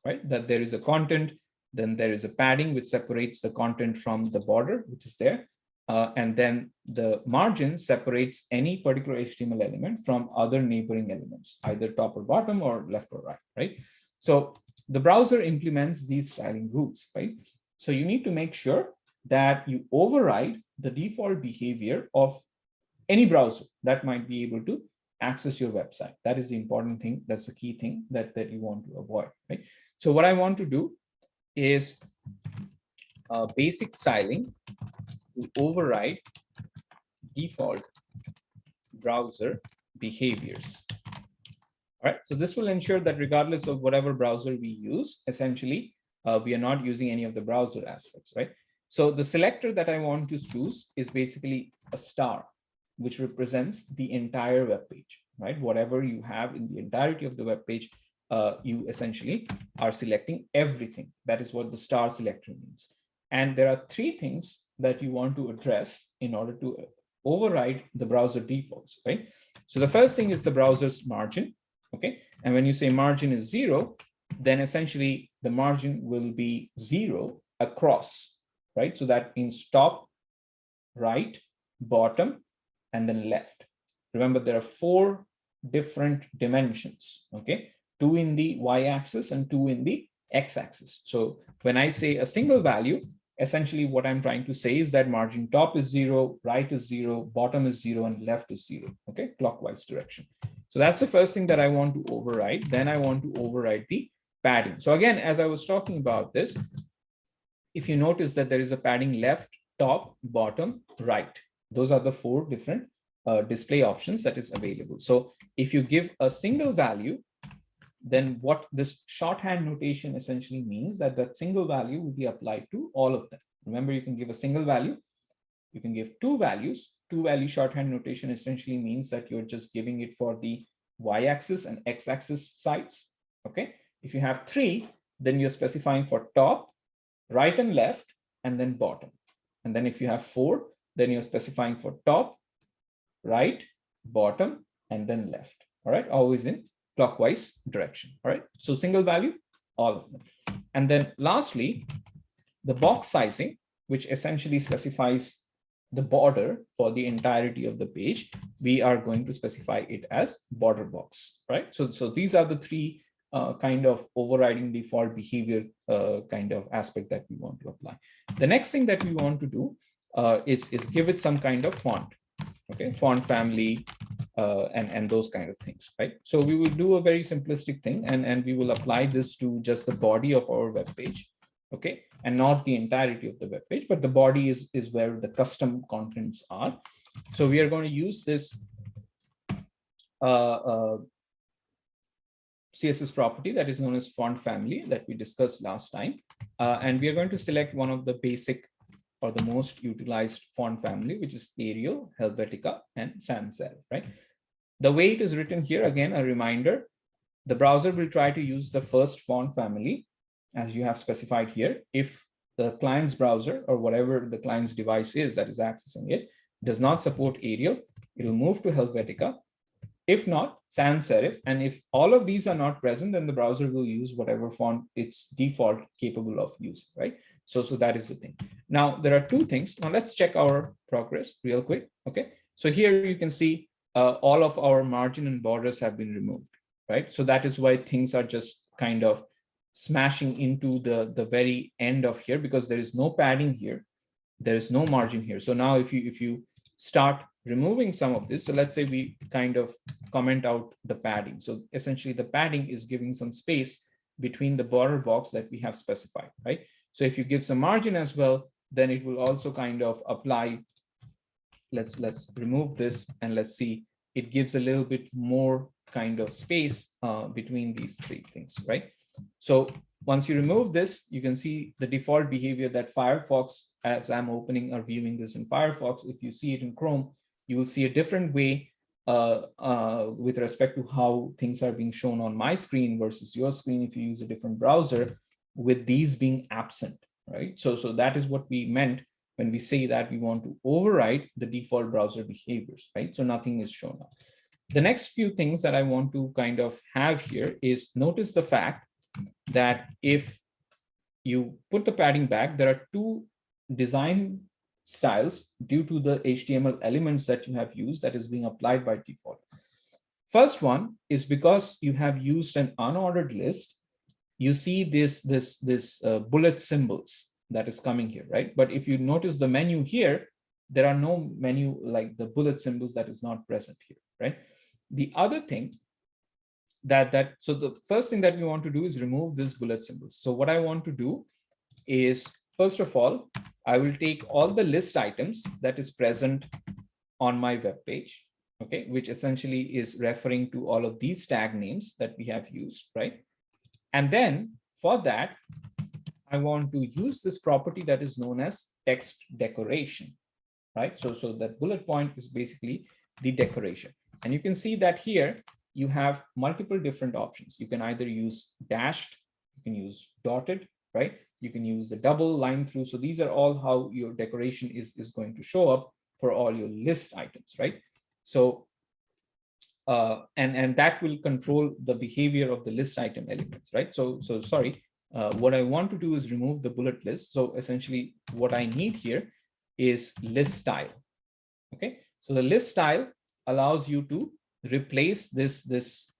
right? That there is a content, then there is a padding which separates the content from the border, which is there. And then the margin separates any particular HTML element from other neighboring elements, either top or bottom or left or right, right? So the browser implements these styling rules, right? So you need to make sure that you override the default behavior of any browser that might be able to access your website. That is the important thing. That's the key thing that you want to avoid, right? So what I want to do is basic styling to override default browser behaviors. All right, so this will ensure that regardless of whatever browser we use, essentially, we are not using any of the browser aspects, right? So the selector that I want to choose is basically a star, which represents the entire web page, right? Whatever you have in the entirety of the web page, you essentially are selecting everything. That is what the star selector means. And there are three things that you want to address in order to override the browser defaults, right? So the first thing is the browser's margin, okay? And when you say margin is 0, then essentially the margin will be 0 across, right? So that means top, right, bottom, and then left. Remember, there are 4 different dimensions, okay? 2 in the y-axis and 2 in the x-axis. So when I say a single value, essentially what I'm trying to say is that margin top is 0, right is 0, bottom is 0, and left is 0, okay? Clockwise direction. So that's the first thing that I want to override. Then I want to override the padding. So again, as I was talking about this, if you notice that there is a padding left, top, bottom, right. Those are the 4 different display options that is available. So if you give a single value, then what this shorthand notation essentially means that that single value will be applied to all of them. Remember, you can give a single value, you can give 2 values. 2-value shorthand notation essentially means that you're just giving it for the y-axis and x-axis sides, okay? If you have 3, then you're specifying for top, right and left, and then bottom. And then if you have 4, then you're specifying for top, right, bottom, and then left, all right? Always in clockwise direction, all right? So single value, all of them. And then lastly, the box sizing, which essentially specifies the border for the entirety of the page, we are going to specify it as border box, right? So these are the 3 kind of overriding default behavior kind of aspect that we want to apply. The next thing that we want to do is give it some kind of font, okay? Font family, and those kind of things, right? So we will do a very simplistic thing, and we will apply this to just the body of our web page, okay? And not the entirety of the web page, but the body is where the custom contents are. So we are going to use this CSS property that is known as font family that we discussed last time. And we are going to select one of the basic or the most utilized font family, which is Arial, Helvetica, and Sen-se, right? The way it is written here, again, a reminder, the browser will try to use the first font family as you have specified here. If the client's browser or whatever the client's device is that is accessing it does not support Arial, it will move to Helvetica. If not, sans serif. And if all of these are not present, then the browser will use whatever font it's default capable of using, right? So that is the thing. Now, there are two things. Now, let's check our progress real quick, okay? So here you can see all of our margin and borders have been removed, right? So that is why things are just kind of smashing into the very end of here, because there is no padding here. There is no margin here. So now if you start removing some of this, so let's say we kind of comment out the padding. So essentially the padding is giving some space between the border box that we have specified, right? So if you give some margin as well, then it will also kind of apply. Let's remove this and let's see, it gives a little bit more kind of space between these three things, right? So once you remove this, you can see the default behavior that Firefox, as I'm opening or viewing this in Firefox, if you see it in Chrome, you will see a different way with respect to how things are being shown on my screen versus your screen if you use a different browser, with these being absent, right? So that is what we meant when we say that we want to override the default browser behaviors, right? So nothing is shown up. The next few things that I want to kind of have here is notice the fact that if you put the padding back, there are two design styles due to the HTML elements that you have used that is being applied by default. First one is because you have used an unordered list, you see this bullet symbols that is coming here, right? But if you notice the menu here, there are no menu like the bullet symbols that is not present here, right? The other thing so the first thing that we want to do is remove this bullet symbols. So what I want to do is, first of all, I will take all the list items that is present on my web page, okay, which essentially is referring to all of these tag names that we have used, right? And then for that, I want to use this property that is known as text decoration, right? So that bullet point is basically the decoration. And you can see that here you have multiple different options. You can either use dashed, you can use dotted, right? You can use the double line through. So these are all how your decoration is going to show up for all your list items, right? So and that will control the behavior of the list item elements, right? So sorry, what I want to do is remove the bullet list. So essentially what I need here is list style, okay? So the list style allows you to replace this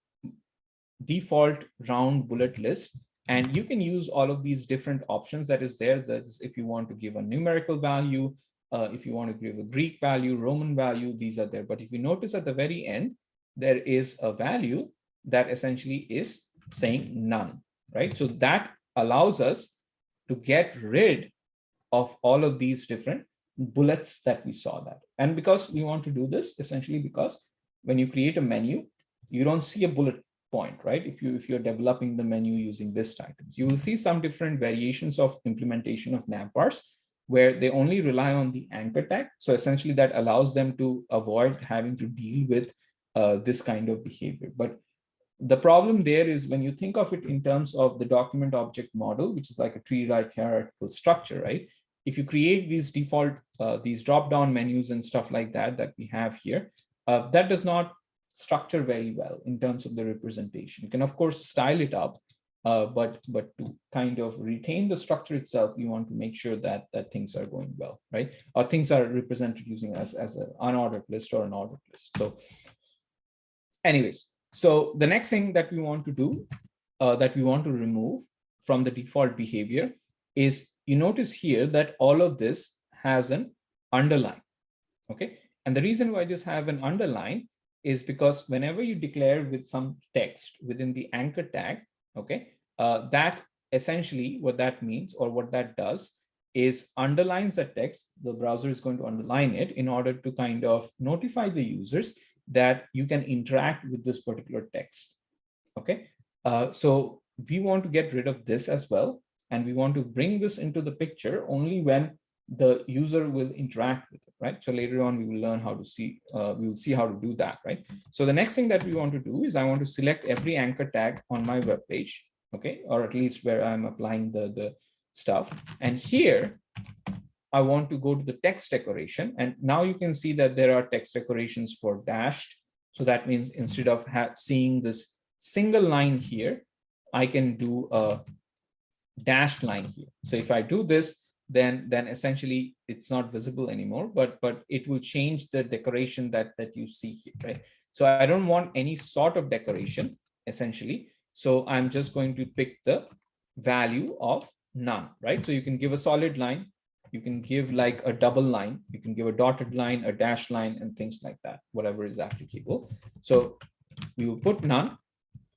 default round bullet list, and you can use all of these different options that is there. That's if you want to give a numerical value, if you want to give a Greek value, Roman value, these are there. But if you notice at the very end, there is a value that essentially is saying none, right? So that allows us to get rid of all of these different bullets that we saw that. And because we want to do this, essentially because when you create a menu, you don't see a bullet point, right? If you're developing the menu using list items, you will see some different variations of implementation of navbars where they only rely on the anchor tag. So essentially that allows them to avoid having to deal with this kind of behavior. But the problem there is when you think of it in terms of the document object model, which is like a tree-like hierarchical structure, right? If you create these default, these drop-down menus and stuff like that we have here, that does not structure very well in terms of the representation. You can of course style it up, but to kind of retain the structure itself, you want to make sure that things are going well, right? Or things are represented using as an unordered list or an ordered list. So anyways, so the next thing that we want to do, that we want to remove from the default behavior is, you notice here that all of this has an underline, okay? And the reason why this have an underline is because whenever you declare with some text within the anchor tag, okay, that essentially what that means or what that does is underlines the text. The browser is going to underline it in order to kind of notify the users that you can interact with this particular text, okay? So we want to get rid of this as well. And we want to bring this into the picture only when the user will interact with it, right? So later on, we will learn how to see, we will see how to do that, right? So the next thing that we want to do is I want to select every anchor tag on my web page, okay? Or at least where I'm applying the stuff. And here, I want to go to the text decoration. And now you can see that there are text decorations for dashed, So that means instead of seeing this single line here, I can do a dashed line here. So if I do this, then essentially it's not visible anymore, but it will change the decoration that you see here, right? So I don't want any sort of decoration essentially. So I'm just going to pick the value of none, right? So you can give a solid line, you can give like a double line, you can give a dotted line, a dashed line, and things like that, whatever is applicable. So we will put none,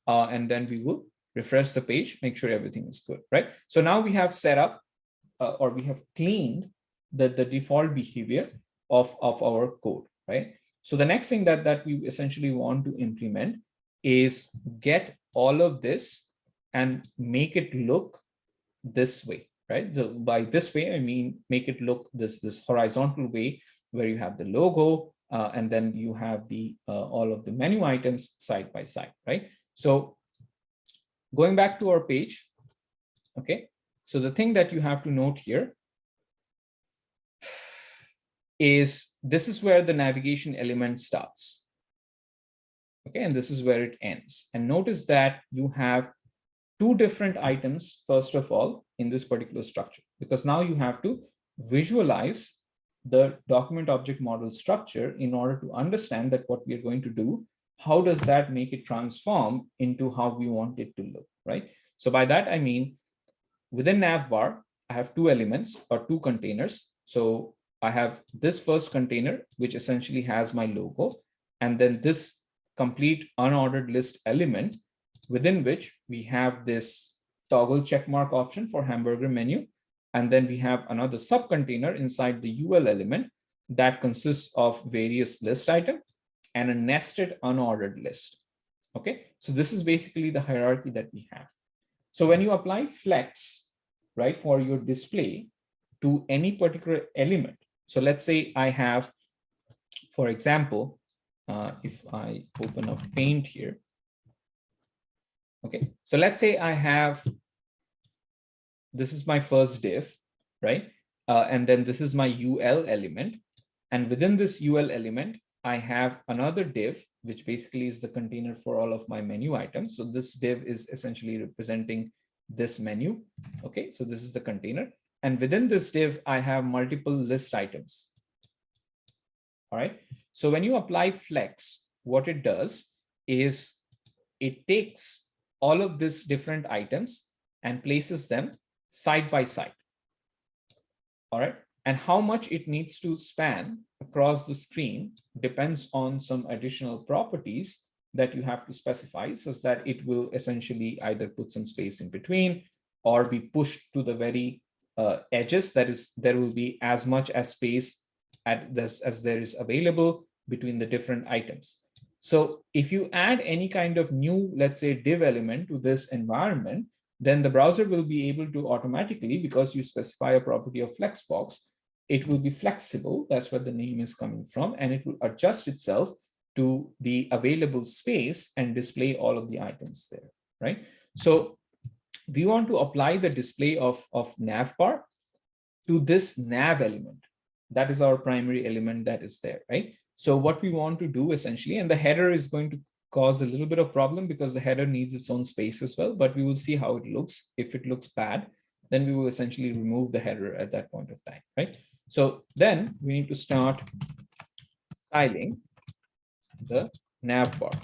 and then we will refresh the page, make sure everything is good, right? So now we have set up or we have cleaned the default behavior of our code, right? So the next thing that we essentially want to implement is get all of this and make it look this way, right? So by this way, I mean, make it look this horizontal way where you have the logo and then you have the all of the menu items side by side, right? So going back to our page, okay, so the thing that you have to note here is this is where the navigation element starts. Okay, and this is where it ends. And notice that you have two different items, first of all, in this particular structure, because now you have to visualize the document object model structure in order to understand that what we are going to do, how does that make it transform into how we want it to look, right? So by that, I mean, within navbar, I have two elements or two containers. So I have this first container, which essentially has my logo, and then this complete unordered list element within which we have this toggle checkmark option for hamburger menu. And then we have another sub container inside the UL element that consists of various list items and a nested unordered list. Okay, so this is basically the hierarchy that we have. So when you apply flex, right, for your display to any particular element, so let's say I have, for example, if I open up Paint here, okay, so let's say I have, this is my first div, right? And then this is my UL element. And within this UL element, I have another div, which basically is the container for all of my menu items. So this div is essentially representing this menu. Okay, so this is the container. And within this div, I have multiple list items. All right. So when you apply flex, what it does is it takes all of these different items and places them side by side. All right. And how much it needs to span across the screen depends on some additional properties that you have to specify, such that it will essentially either put some space in between or be pushed to the very edges. That is, there will be as much as space at this as there is available between the different items. So if you add any kind of new, let's say, div element to this environment, then the browser will be able to automatically, because you specify a property of flexbox, it will be flexible. That's where the name is coming from. And it will adjust itself to the available space and display all of the items there, right? So we want to apply the display of navbar to this nav element. That is our primary element that is there, right? So what we want to do essentially, and the header is going to cause a little bit of problem because the header needs its own space as well, but we will see how it looks. If it looks bad, then we will essentially remove the header at that point of time, right? So then we need to start styling the navbar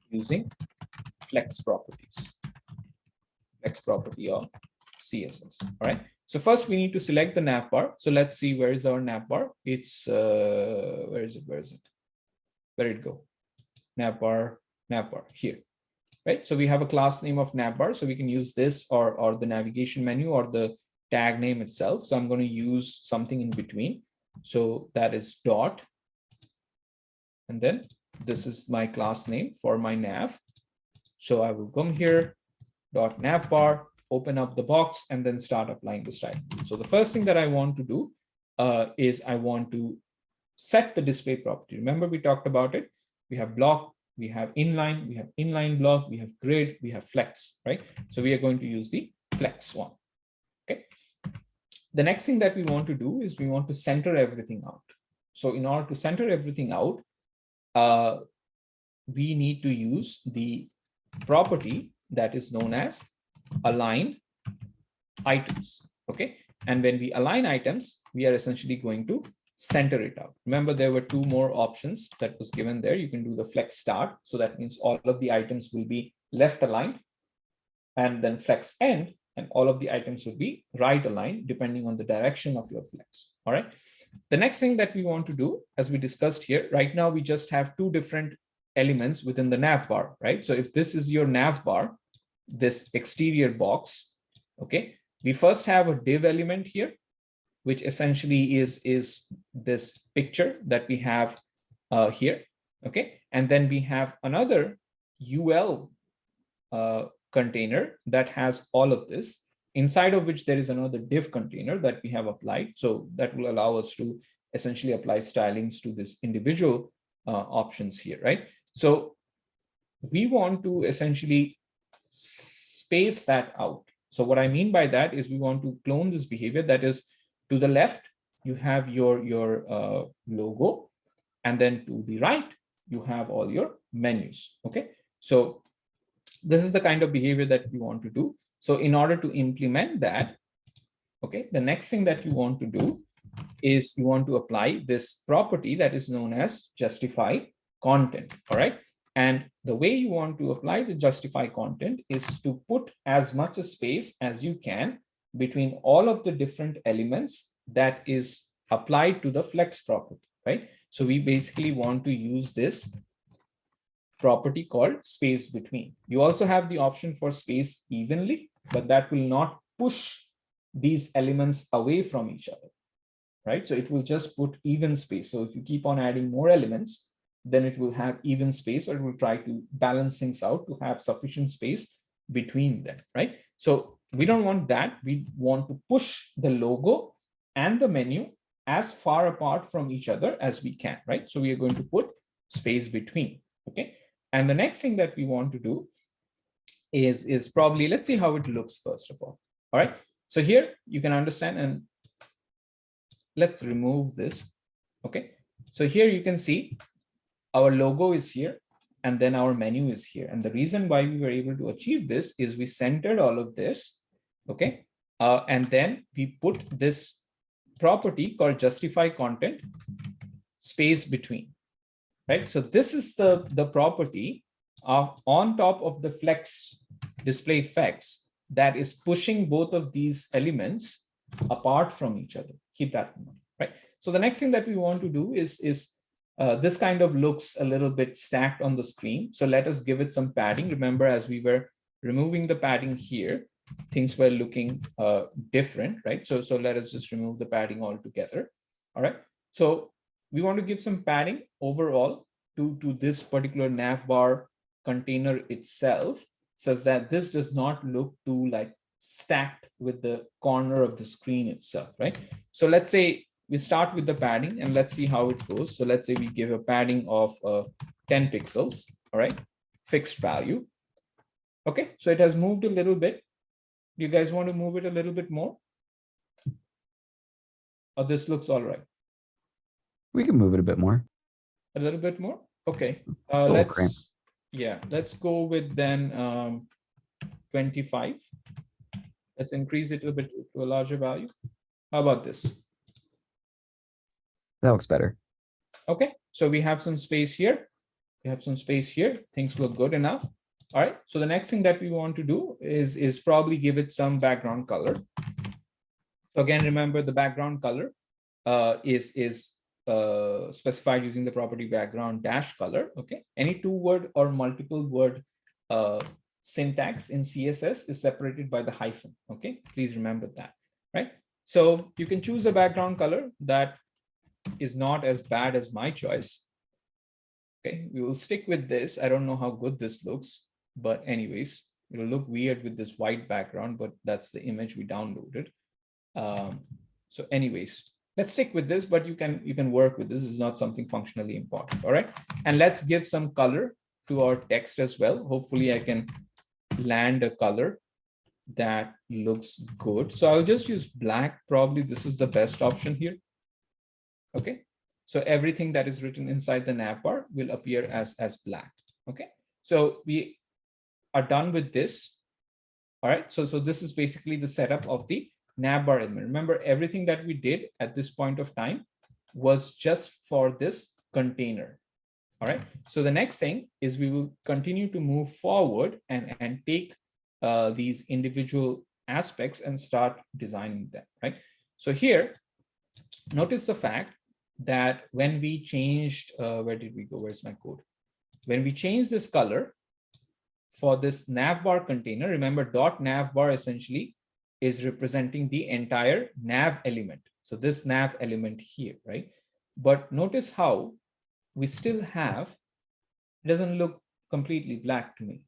using flex properties, flex property of CSS, all right? So first we need to select the navbar. So let's see, where is our navbar? It's, where is it? Where did it go? Navbar here, right? So we have a class name of navbar. So we can use this or the navigation menu or the tag name itself. So I'm going to use something in between. So that is dot. And then this is my class name for my nav. So I will come here, dot navbar, open up the box, and then start applying the style. So the first thing that I want to do is I want to set the display property. Remember, we talked about it. We have block, we have inline block, we have grid, we have flex, right? So we are going to use the flex one. Okay. The next thing that we want to do is we want to center everything out. So in order to center everything out, we need to use the property that is known as align items. Okay. And when we align items, we are essentially going to center it out. Remember, there were two more options that was given there. You can do the flex start. So that means all of the items will be left aligned, and then flex end, and all of the items will be right aligned depending on the direction of your flex. All right. The next thing that we want to do, as we discussed here, right now we just have two different elements within the nav bar, right? So if this is your nav bar, this exterior box, okay, we first have a div element here, which essentially is this picture that we have here, okay? And then we have another UL container that has all of this, inside of which there is another div container that we have applied. So that will allow us to essentially apply stylings to this individual options here, right? So we want to essentially space that out. So what I mean by that is we want to clone this behavior. That is, to the left, you have your logo, and then to the right, you have all your menus, okay? So this is the kind of behavior that we want to do. So in order to implement that, okay, the next thing that you want to do is you want to apply this property that is known as justify content, all right? And the way you want to apply the justify content is to put as much space as you can between all of the different elements that is applied to the flex property, right? So we basically want to use this property called space between. You also have the option for space evenly, but that will not push these elements away from each other, right? So it will just put even space. So if you keep on adding more elements, then it will have even space, or it will try to balance things out to have sufficient space between them, right? So we don't want that. We want to push the logo and the menu as far apart from each other as we can, right? So we are going to put space between, okay? And the next thing that we want to do is probably, let's see how it looks first of all right? So here you can understand, and let's remove this, okay? So here you can see our logo is here, and then our menu is here. And the reason why we were able to achieve this is we centered all of this, okay? And then we put this property called justify content space between, right? So this is the property of on top of the flex display effects that is pushing both of these elements apart from each other. Keep that in mind, right? So the next thing that we want to do is this kind of looks a little bit stacked on the screen. So let us give it some padding. Remember, as we were removing the padding here, things were looking different, right? So let us just remove the padding altogether. All right. So we want to give some padding overall to this particular navbar container itself, such that this does not look too like stacked with the corner of the screen itself, right? So let's say we start with the padding and let's see how it goes. So let's say we give a padding of 10 pixels, all right, fixed value. Okay, so it has moved a little bit. Do you guys want to move it a little bit more? Or this looks all right? We can move it a bit more. A little bit more? Okay, let's go with then 25. Let's increase it a bit to a larger value. How about this? That looks better. Okay, so we have some space here. We have some space here. Things look good enough. All right, so the next thing that we want to do is probably give it some background color. So again, remember the background color is specified using the property background dash color. Okay, any 2-word or multiple word syntax in CSS is separated by the hyphen. Okay, please remember that, right? So you can choose a background color that is not as bad as my choice. Okay, we will stick with this. I don't know how good this looks, but anyways, it'll look weird with this white background, but that's the image we downloaded. So anyways, let's stick with this, but you can work with this. This is not something functionally important. All right, and let's give some color to our text as well. Hopefully I can land a color that looks good. So I'll just use black. Probably this is the best option here. Okay, So everything that is written inside the nav bar will appear as black. Okay, so we are done with this. All right, so this is basically the setup of the nav bar element. Remember, everything that we did at this point of time was just for this container. All right, so the next thing is we will continue to move forward and take these individual aspects and start designing them, right? So here, notice the fact that when we changed, where did we go? Where's my code? When we changed this color for this navbar container, remember dot navbar essentially is representing the entire nav element. So this nav element here, right? But notice how we still have, it doesn't look completely black to me,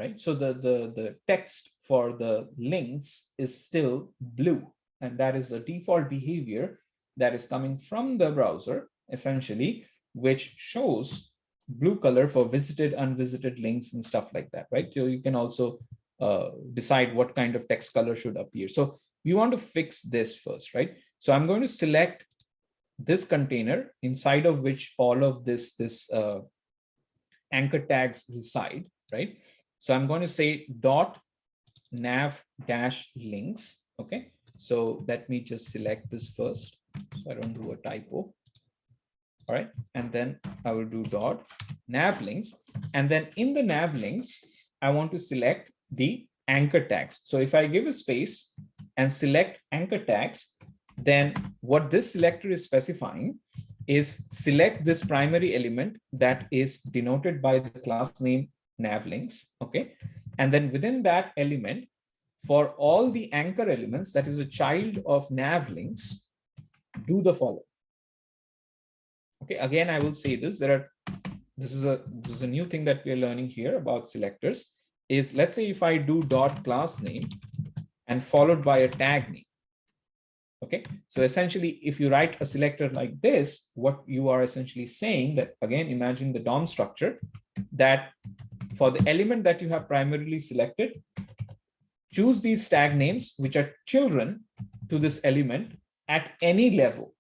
right? So the text for the links is still blue, and that is a default behavior that is coming from the browser essentially, which shows blue color for visited, unvisited links and stuff like that, right? So you can also decide what kind of text color should appear. So we want to fix this first, right? So I'm going to select this container inside of which all of this anchor tags reside, right? So I'm going to say dot nav dash links. Okay, so let me just select this first so I don't do a typo. All right, and then I will do dot nav links, and then in the nav links I want to select the anchor tags. So if I give a space and select anchor tags, then what this selector is specifying is select this primary element that is denoted by the class name navlinks. Okay, and then within that element, for all the anchor elements that is a child of navlinks, do the following. Okay, again I will say this, this is a new thing that we are learning here about selectors. Is, let's say if I do dot class name and followed by a tag name. Okay, so essentially if you write a selector like this, what you are essentially saying that, again, imagine the DOM structure, that for the element that you have primarily selected, choose these tag names which are children to this element at any level.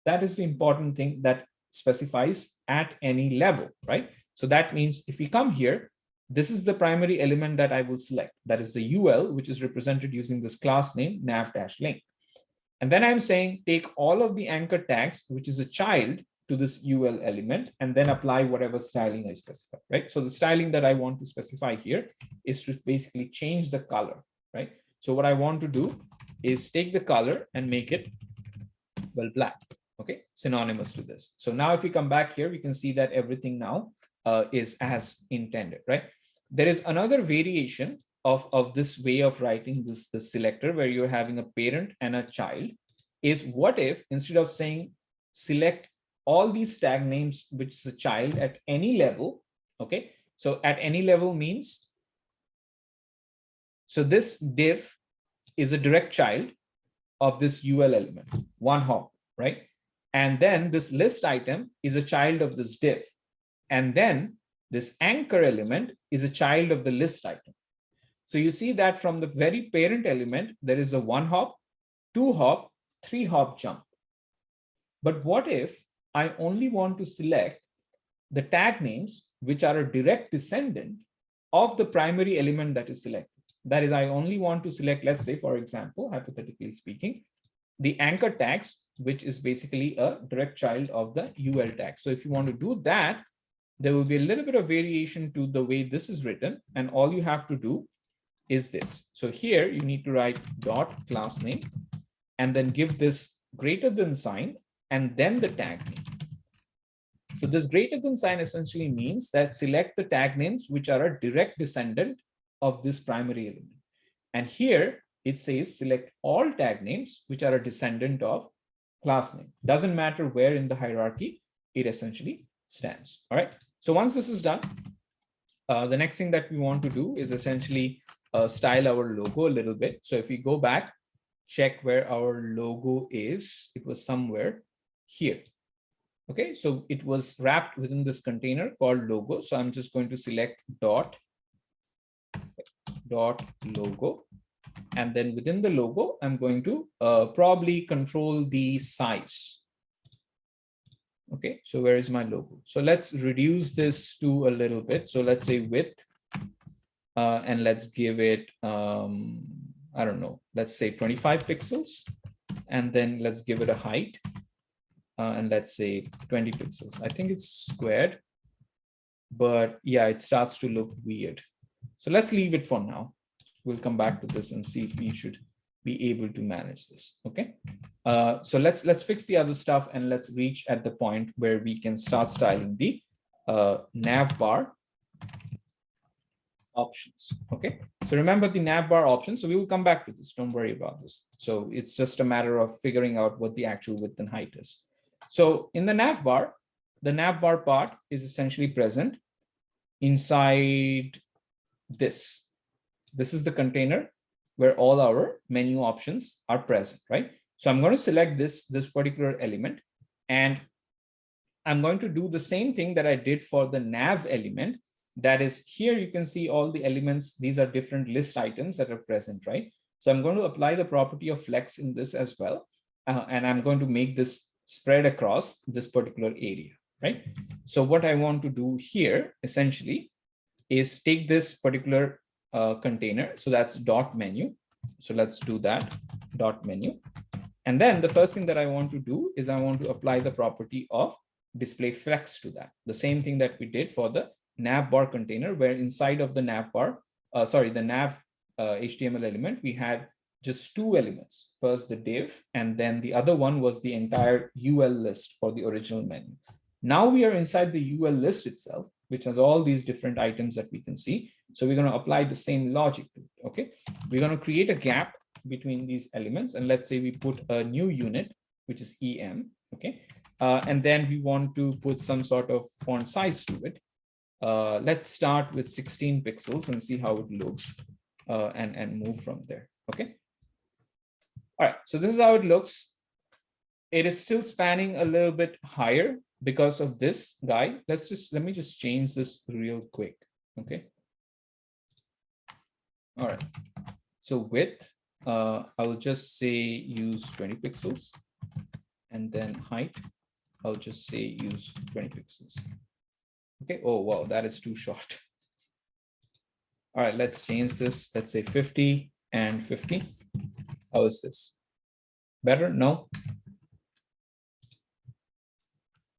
That is the important thing that specifies at any level, right? So that means if we come here, this is the primary element that I will select. That is the UL, which is represented using this class name nav-link. And then I'm saying take all of the anchor tags, which is a child to this UL element, and then apply whatever styling I specify, right? So the styling that I want to specify here is to basically change the color, right? So what I want to do is take the color and make it, well, black, okay, synonymous to this. So now if we come back here, we can see that everything now is as intended, right? There is another variation of this way of writing this selector where you're having a parent and a child, is what if instead of saying select all these tag names which is a child at any level. Okay, so at any level means, so this div is a direct child of this UL element, one hop, right? And then this list item is a child of this div, and then this anchor element is a child of the list item. So you see that from the very parent element, there is a 1 hop, 2 hop, 3 hop jump. But what if I only want to select the tag names which are a direct descendant of the primary element that is selected? That is, I only want to select, let's say, for example, hypothetically speaking, the anchor tags, which is basically a direct child of the UL tag. So if you want to do that, there will be a little bit of variation to the way this is written, and all you have to do is this. So here you need to write dot class name and then give this greater than sign and then the tag name. So this greater than sign essentially means that select the tag names which are a direct descendant of this primary element. And here it says select all tag names which are a descendant of class name. Doesn't matter where in the hierarchy it essentially stands. All right. So once this is done, the next thing that we want to do is essentially style our logo a little bit. So if we go back, check where our logo is, it was somewhere here. Okay, so it was wrapped within this container called logo. So I'm just going to select dot logo. And then within the logo, I'm going to probably control the size. Okay, so where is my logo? So let's reduce this to a little bit. So let's say width, and let's give it, I don't know, let's say 25 pixels. And then let's give it a height, and let's say 20 pixels. I think it's squared, but yeah, it starts to look weird. So let's leave it for now. We'll come back to this and see if we should be able to manage this. Okay. So let's fix the other stuff and let's reach at the point where we can start styling the nav bar options. Okay. So remember the nav bar options. So we will come back to this. Don't worry about this. So it's just a matter of figuring out what the actual width and height is. So in the nav bar part is essentially present inside this. This is the container where all our menu options are present, right? So I'm going to select this particular element, and I'm going to do the same thing that I did for the nav element. That is, here you can see all the elements. These are different list items that are present, right? So I'm going to apply the property of flex in this as well. And I'm going to make this spread across this particular area, right? So what I want to do here essentially is take this particular container. So that's dot menu. So let's do that, dot menu. And then the first thing that I want to do is I want to apply the property of display flex to that. The same thing that we did for the nav bar container, where inside of the nav bar, the nav HTML element, we had just two elements. First the div, and then the other one was the entire UL list for the original menu. Now we are inside the UL list itself, which has all these different items that we can see. So we're going to apply the same logic to it. Okay, we're going to create a gap between these elements, and let's say we put a new unit, which is EM. Okay, and then we want to put some sort of font size to it. Let's start with 16 pixels and see how it looks, and move from there. Okay. All right, so this is how it looks. It is still spanning a little bit higher because of this guy. Let me just change this real quick. Okay. All right. So width, I will just say use 20 pixels, and then height, I'll just say use 20 pixels. Okay. Oh, wow, that is too short. All right, let's change this. Let's say 50 and 50. How is this? Better? No?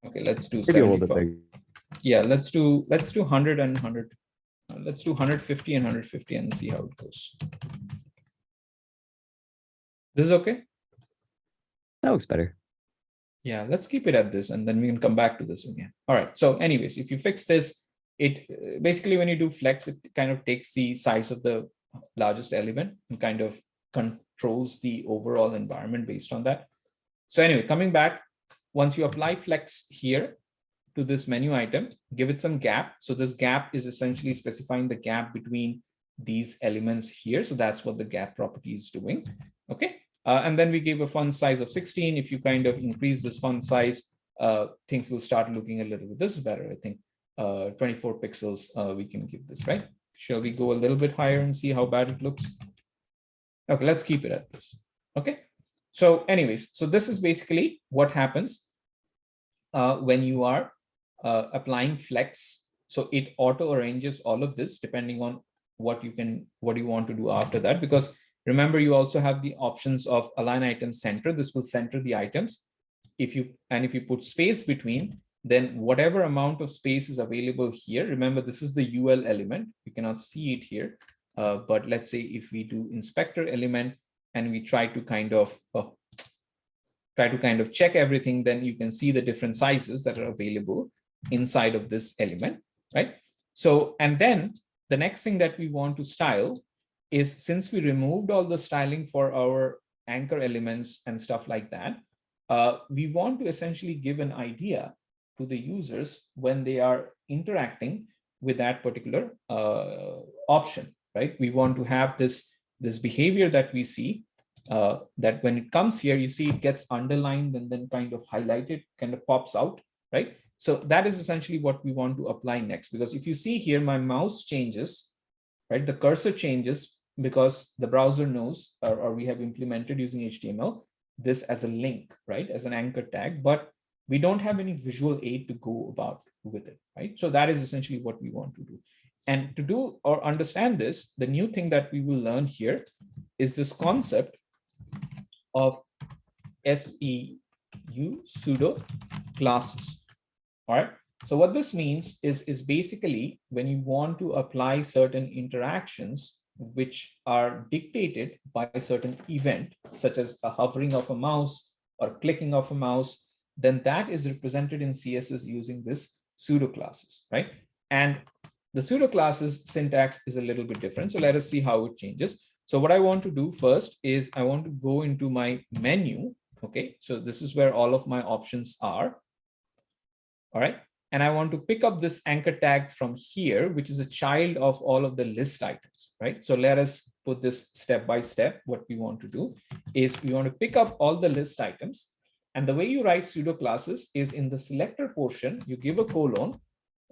Okay, let's do Maybe a little 75. bit bigger. Yeah, let's do 100 and 100. Let's do 150 and 150 and see how it goes. This is okay? That looks better. Yeah, let's keep it at this and then we can come back to this again. All right, so anyways, if you fix this, it basically, when you do flex, it kind of takes the size of the largest element and kind of controls the overall environment based on that. So anyway, coming back, once you apply flex here to this menu item, give it some gap. So this gap is essentially specifying the gap between these elements here. So that's what the gap property is doing. Okay. And then we give a font size of 16. If you kind of increase this font size, things will start looking a little bit. This is better, I think. 24 pixels, we can give this, right? Shall we go a little bit higher and see how bad it looks? Okay, let's keep it at this. Okay. So anyways, so this is basically what happens when you are applying flex. So it auto arranges all of this depending on what you want to do after that. Because remember, you also have the options of align item center. This will center the items. If you put space between, then whatever amount of space is available here, remember this is the UL element. You cannot see it here. But let's say if we do inspector element and we try to kind of check everything, then you can see the different sizes that are available inside of this element, right? So, and then the next thing that we want to style is, since we removed all the styling for our anchor elements and stuff like that, we want to essentially give an idea to the users when they are interacting with that particular option, right? We want to have this behavior that we see, that when it comes here, you see it gets underlined and then kind of highlighted, kind of pops out, right? So that is essentially what we want to apply next. Because if you see here, my mouse changes, right? The cursor changes because the browser knows, or we have implemented using HTML, this as a link, right? As an anchor tag. But we don't have any visual aid to go about with it, right? So that is essentially what we want to do. And to do or understand this, the new thing that we will learn here is this concept of SEU pseudo classes. All right. So what this means is basically when you want to apply certain interactions which are dictated by a certain event, such as a hovering of a mouse or clicking of a mouse, then that is represented in CSS using this pseudo classes, right? And the pseudo classes syntax is a little bit different. So let us see how it changes. So what I want to do first is I want to go into my menu. Okay, so this is where all of my options are. All right. And I want to pick up this anchor tag from here, which is a child of all of the list items, right? So let us put this step by step. What we want to do is we want to pick up all the list items. And the way you write pseudo classes is in the selector portion, you give a colon,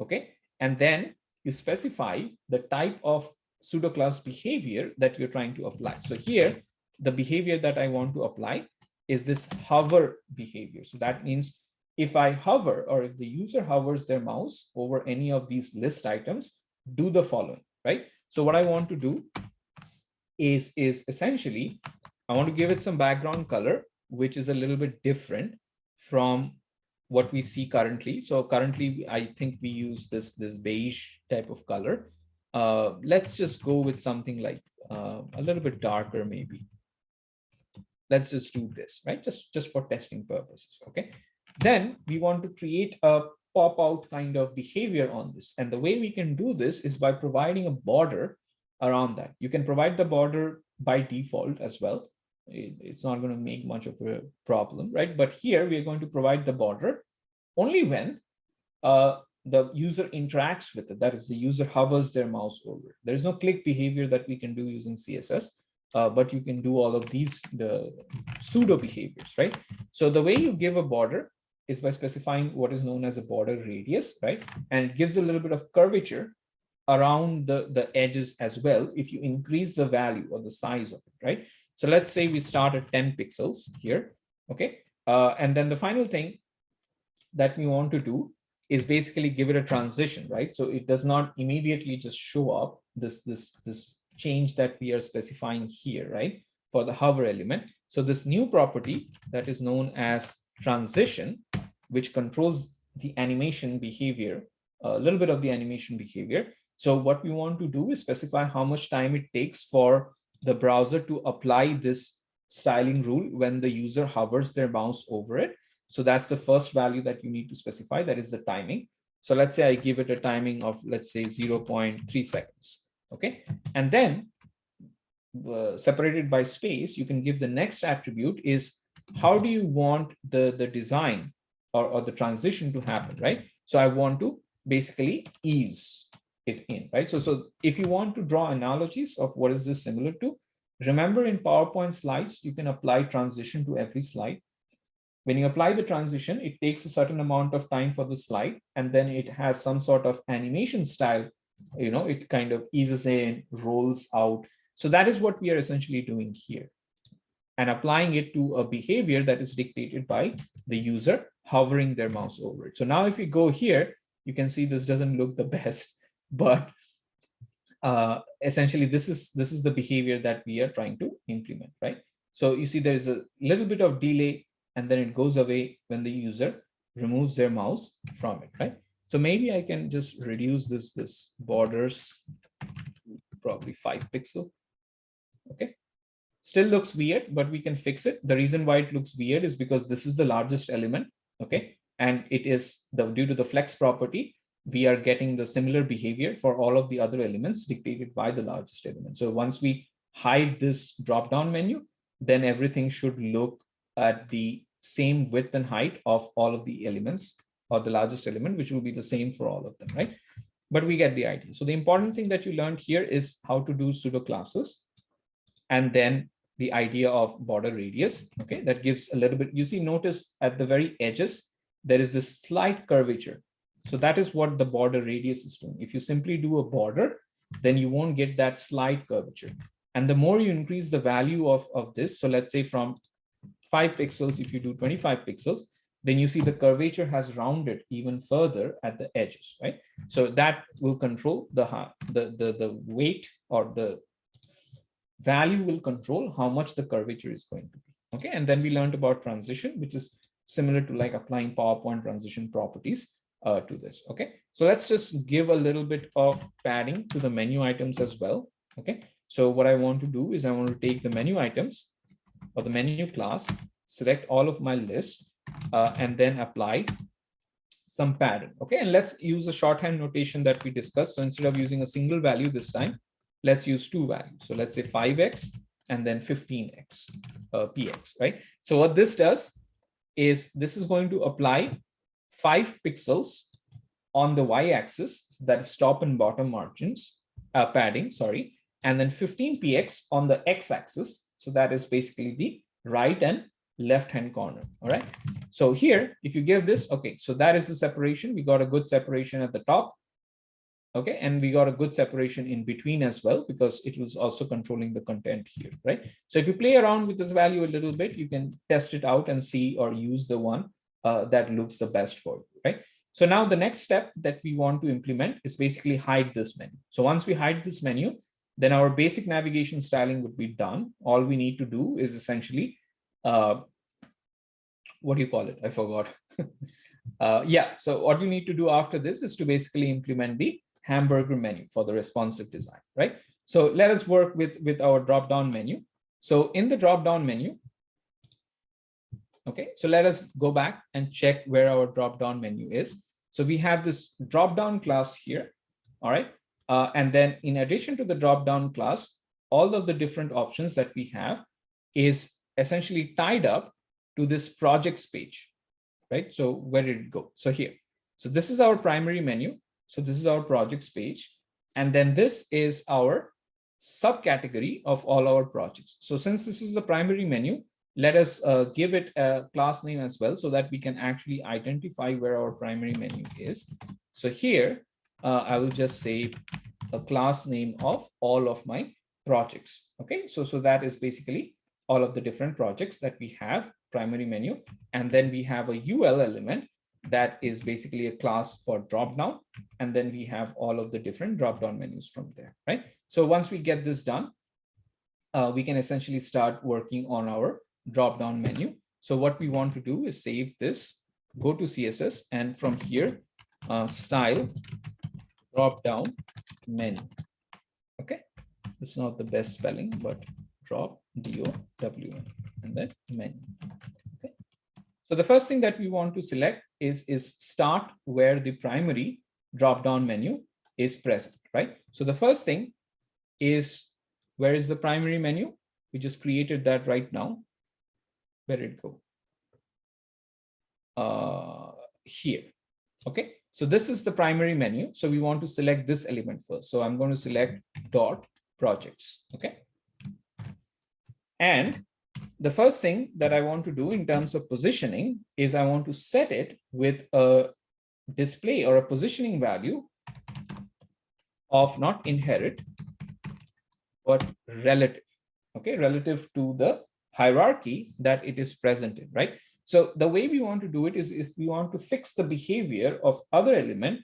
okay? And then you specify the type of pseudo class behavior that you're trying to apply. So here, the behavior that I want to apply is this hover behavior. So that means if I hover or if the user hovers their mouse over any of these list items, do the following, right? So what I want to do is essentially, I want to give it some background color, which is a little bit different from what we see currently. So currently, I think we use this beige type of color. Let's just go with something like a little bit darker, maybe. Let's just do this, right? Just for testing purposes, okay? Then we want to create a pop-out kind of behavior on this. And the way we can do this is by providing a border around that. You can provide the border by default as well. It's not going to make much of a problem, right? But here we are going to provide the border only when the user interacts with it. That is, the user hovers their mouse over it. There's no click behavior that we can do using CSS. But you can do all of these, the pseudo behaviors, right? So the way you give a border is by specifying what is known as a border radius, right? And it gives a little bit of curvature around the edges as well if you increase the value or the size of it, right? So let's say we start at 10 pixels here, okay? And then the final thing that we want to do is basically give it a transition, right? So it does not immediately just show up this change that we are specifying here, right? For the hover element. So this new property that is known as transition, which controls the animation behavior, a little bit of the animation behavior. So what we want to do is specify how much time it takes for the browser to apply this styling rule when the user hovers their mouse over it. So that's the first value that you need to specify, that is the timing. So let's say I give it a timing of, let's say 0.3 seconds. Okay, and then separated by space, you can give the next attribute is how do you want the design or the transition to happen, right? So I want to basically ease it in, right? So if you want to draw analogies of what is this similar to, remember in PowerPoint slides, you can apply transition to every slide. When you apply the transition, it takes a certain amount of time for the slide, and then it has some sort of animation style. You know, it kind of eases in, rolls out. So that is what we are essentially doing here, and applying it to a behavior that is dictated by the user hovering their mouse over it. So now if you go here, you can see this doesn't look the best, but essentially this is the behavior that we are trying to implement, right? So you see there's a little bit of delay, and then it goes away when the user removes their mouse from it, right? So maybe I can just reduce this borders, probably 5 pixel. Okay. Still looks weird, but we can fix it. The reason why it looks weird is because this is the largest element. Okay. And it is due to the flex property, we are getting the similar behavior for all of the other elements dictated by the largest element. So once we hide this drop-down menu, then everything should look at the same width and height of all of the elements, or the largest element, which will be the same for all of them, right? But we get the idea. So the important thing that you learned here is how to do pseudo classes, and then the idea of border radius. Okay, that gives a little bit, you see, notice at the very edges, there is this slight curvature. So that is what the border radius is doing. If you simply do a border, then you won't get that slight curvature. And the more you increase the value of this, so let's say from 5 pixels, if you do 25 pixels, then you see the curvature has rounded even further at the edges, right? So that will control the weight, or the value will control how much the curvature is going to be. Okay, and then we learned about transition, which is similar to like applying PowerPoint transition properties to this. Okay, so let's just give a little bit of padding to the menu items as well. Okay, so what I want to do is I want to take the menu items or the menu class, select all of my list, and then apply some padding. Okay, and let's use a shorthand notation that we discussed. So instead of using a single value this time, let's use two values. So let's say 5x and then 15x px, right? So what this does is this is going to apply 5 pixels on the y-axis, so that is top and bottom margins, padding, sorry, and then 15px on the x-axis, so that is basically the right and left-hand corner. All right. So here, if you give this, okay, so that is the separation. We got a good separation at the top. Okay, and we got a good separation in between as well, because it was also controlling the content here, right? So if you play around with this value a little bit, you can test it out and see or use the one that looks the best for you, right? So now the next step that we want to implement is basically hide this menu. So once we hide this menu, then our basic navigation styling would be done. All we need to do is essentially, what do you call it? I forgot. Yeah, so what you need to do after this is to basically implement the hamburger menu for the responsive design, right? So let us work with our drop-down menu. So in the drop-down menu, okay, so let us go back and check where our drop-down menu is. So we have this drop-down class here, all right? And then in addition to the drop-down class, all of the different options that we have is essentially tied up to this projects page, right? So where did it go? So here. So this is our primary menu. So this is our projects page. And then this is our subcategory of all our projects. So since this is the primary menu, let us give it a class name as well, so that we can actually identify where our primary menu is. So here, I will just say a class name of all of my projects. Okay, so that is basically all of the different projects that we have, primary menu. And then we have a UL element that is basically a class for dropdown. And then we have all of the different dropdown menus from there, right? So once we get this done, we can essentially start working on our dropdown menu. So what we want to do is save this, go to CSS, and from here, style dropdown menu. Okay, it's not the best spelling, but drop D-O-W-N and then menu. Okay, so the first thing that we want to select is start where the primary drop-down menu is present, right? So the first thing is, where is the primary menu? We just created that right now. Where did it go? Here. Okay, so this is the primary menu. So we want to select this element first. So I'm going to select dot projects. Okay. And the first thing that I want to do in terms of positioning is I want to set it with a display or a positioning value of not inherit, but relative. Okay, relative to the hierarchy that it is present in, right? So the way we want to do it is if we want to fix the behavior of other element